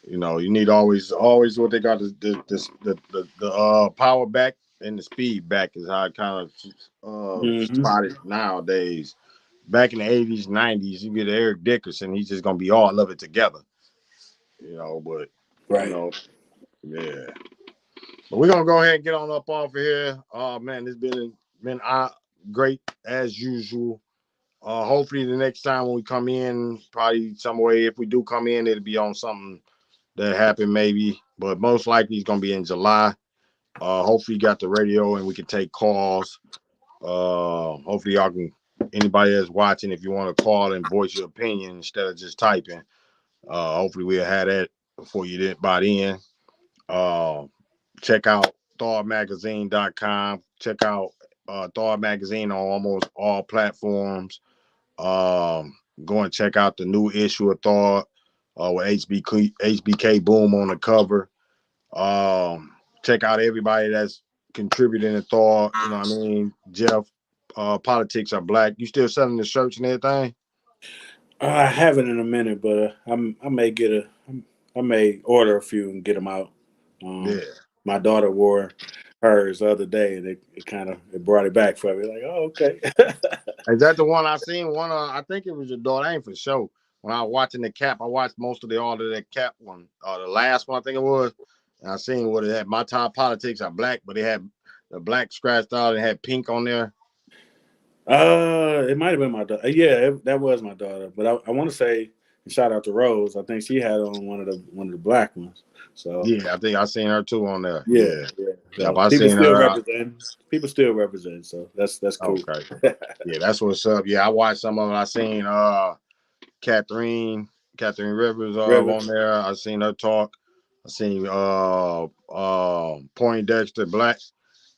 You need always what they got the power back and the speed back is how it kind of spotted nowadays. Back in the 80s, 90s, you get Eric Dickerson, he's just gonna be all of it together. But yeah. But we're gonna go ahead and get on up off of here. Man, it's been great as usual. Hopefully the next time when we come in, probably some way, if we do come in, it'll be on something that happened maybe, but most likely it's gonna be in July. Hopefully you got the radio and we can take calls. Hopefully y'all can, anybody that's watching, if you want to call and voice your opinion instead of just typing, hopefully we'll have that before you did by then. Check out ThawedMagazine.com. Check out Thawed Magazine on almost all platforms. Go and check out the new issue of Thawed with HBK Boom on the cover. Check out everybody that's contributing to Thawed. You know what I mean? Jeff, Politics Are Black. You still selling the shirts and everything? I haven't in a minute, but I may order a few and get them out. My daughter wore hers the other day, and it brought it back for me. Like, oh, okay. Is that the one I seen? I think it was your daughter. I ain't for sure. When I was watching the cap, I watched most of all of that cap one. The last one I think it was. And I seen what it had. My Top Politics Are Black, but it had the black scratched out and had pink on there. It might have been my daughter. Yeah, that was my daughter. But I want to say, shout out to Rose. I think she had on one of the black ones. So yeah, I think I seen her too on there. Yeah. So I seen her. People still represent. So that's cool. Okay. Yeah, that's what's up. Yeah, I watched some of them. I seen Catherine Rivers on there. I seen her talk. I seen Poindexter Black.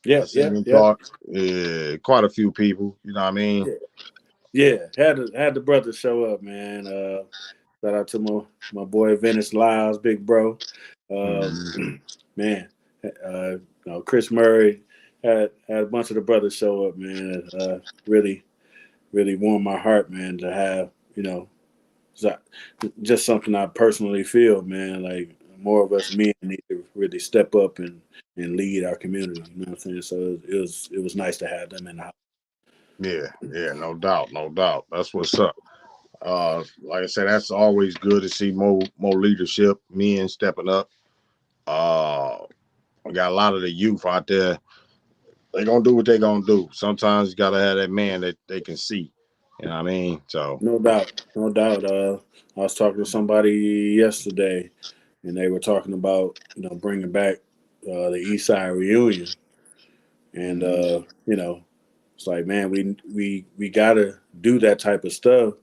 Yeah, talk. Yeah, quite a few people. You know what I mean? Yeah. Had the brothers show up, man. Shout out to my boy Venice Lyles, big bro. Man, Chris Murray had a bunch of the brothers show up, man. Really, really warmed my heart, man, to have just something I personally feel, man. Like more of us men need to really step up and lead our community. You know what I'm saying? So it was nice to have them in the house. Yeah, no doubt. That's what's up. Like I said, that's always good to see more leadership, men stepping up. We got a lot of the youth out there. They're gonna do what they're gonna do. Sometimes you gotta have that man that they can see. You know what I mean? So no doubt. I was talking to somebody yesterday, and they were talking about bringing back the East Side reunion, And you know, it's like, man, we gotta do that type of stuff,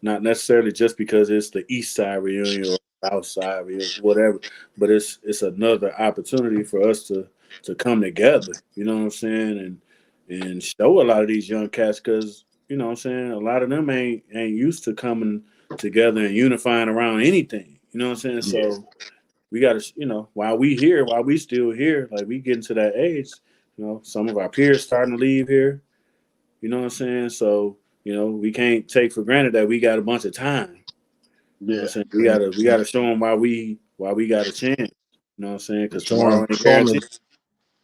not necessarily just because it's the East Side reunion or South Side reunion, whatever, but it's another opportunity for us to come together. You know what I'm saying, and show a lot of these young cats, because you know what I'm saying, a lot of them ain't used to coming together and unifying around anything. You know what I'm saying, Yeah. so we got to, you know, while we still here, like we getting to that age, you know, some of our peers starting to leave here. You know what I'm saying? So, you know, we can't take for granted that we got a bunch of time. You know what I'm saying? We gotta show them why we got a chance. You know what I'm saying? Because tomorrow ain't guaranteed.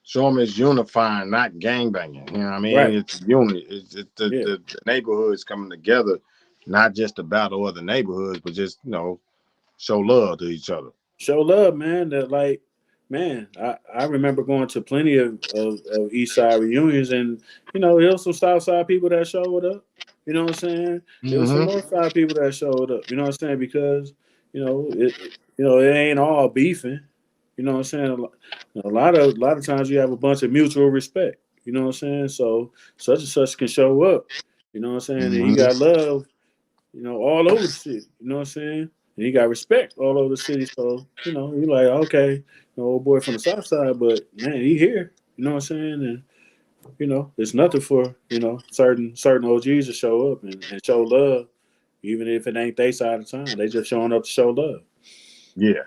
Show them it's unifying, not gangbanging. You know what I mean? Right. It's unity. It's Yeah. the neighborhoods coming together, not just to battle other neighborhoods, but just, you know, show love to each other. Show love, man. That, like, man, I remember going to plenty of East Side reunions, and you know, there was some South Side people that showed up. You know what I'm saying? There was some North Side people that showed up. You know what I'm saying? Because you know it ain't all beefing. You know what I'm saying? A lot of times you have a bunch of mutual respect. You know what I'm saying? So such and such can show up. You know what I'm saying? And you got love, you know, all over the city. You know what I'm saying? And you got respect all over the city. So, you know, you're like, okay, you know, old boy from the South Side, but man, he here. You know what I'm saying? And you know, it's nothing for, you know, certain OGs to show up and show love, even if it ain't their side of town. They just showing up to show love. Yeah.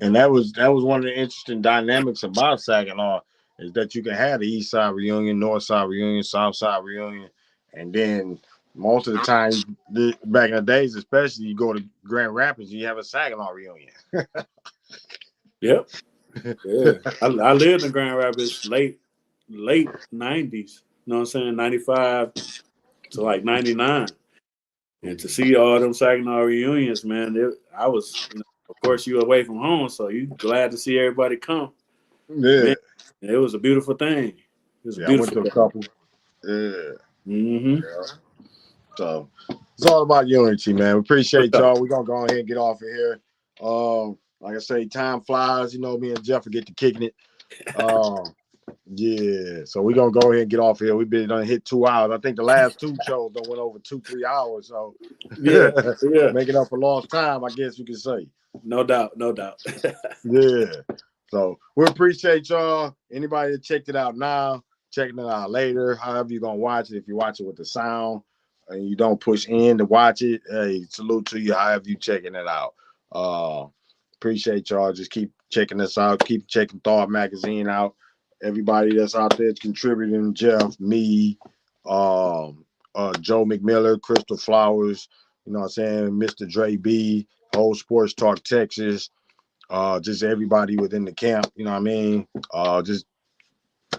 And that was one of the interesting dynamics about Saginaw, is that you can have the East Side reunion, North Side reunion, South Side reunion, and then most of the time, back in the days, especially, you go to Grand Rapids, you have a Saginaw reunion. Yep. Yeah. I lived in Grand Rapids late 90s. You know what I'm saying? 95 to like 99. And to see all them Saginaw reunions, man, I was, you know, of course, you away from home, so you glad to see everybody come. Yeah. Man, it was a beautiful thing. It was a I went to beautiful a thing. couple. Yeah. Mm-hmm. Yeah. So it's all about unity, man. We appreciate What's up? y'all. We're gonna go ahead and get off of here. Like I say, time flies. You know, me and Jeff will get to kicking it. Yeah. So we're gonna go ahead and get off here. We've been done hit 2 hours. I think the last two shows done went over 2-3 hours. So Yeah. making up for lost time, I guess you could say. No doubt. Yeah. So we appreciate y'all. Anybody that checked it out now, checking it out later, however you're gonna watch it. If you watch it with the sound and you don't push in to watch it, hey, salute to you, however you checking it out. Appreciate y'all. Just keep checking us out, keep checking Thought Magazine out. Everybody that's out there contributing, Jeff, me, Joe McMillan, Crystal Flowers, you know what I'm saying, Mr. Dre B, Whole Sports Talk Texas, just everybody within the camp, you know what I mean?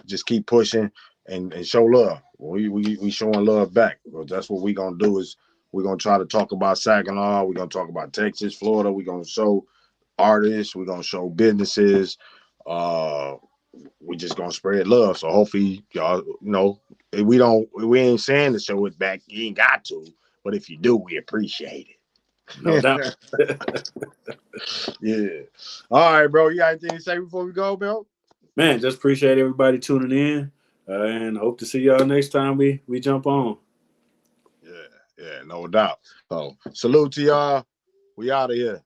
Just keep pushing and show love. We showing love back. That's what we gonna do, is we're gonna try to talk about Saginaw, we're gonna talk about Texas, Florida, we're gonna show artists, we're gonna show businesses. We just gonna spread love. So hopefully y'all, you know, we ain't saying to show it back. You ain't got to, but if you do, we appreciate it. No doubt. Yeah. All right, bro. You got anything to say before we go, bro? Man, just appreciate everybody tuning in, and hope to see y'all next time we jump on. Yeah, no doubt. So salute to y'all. We out of here.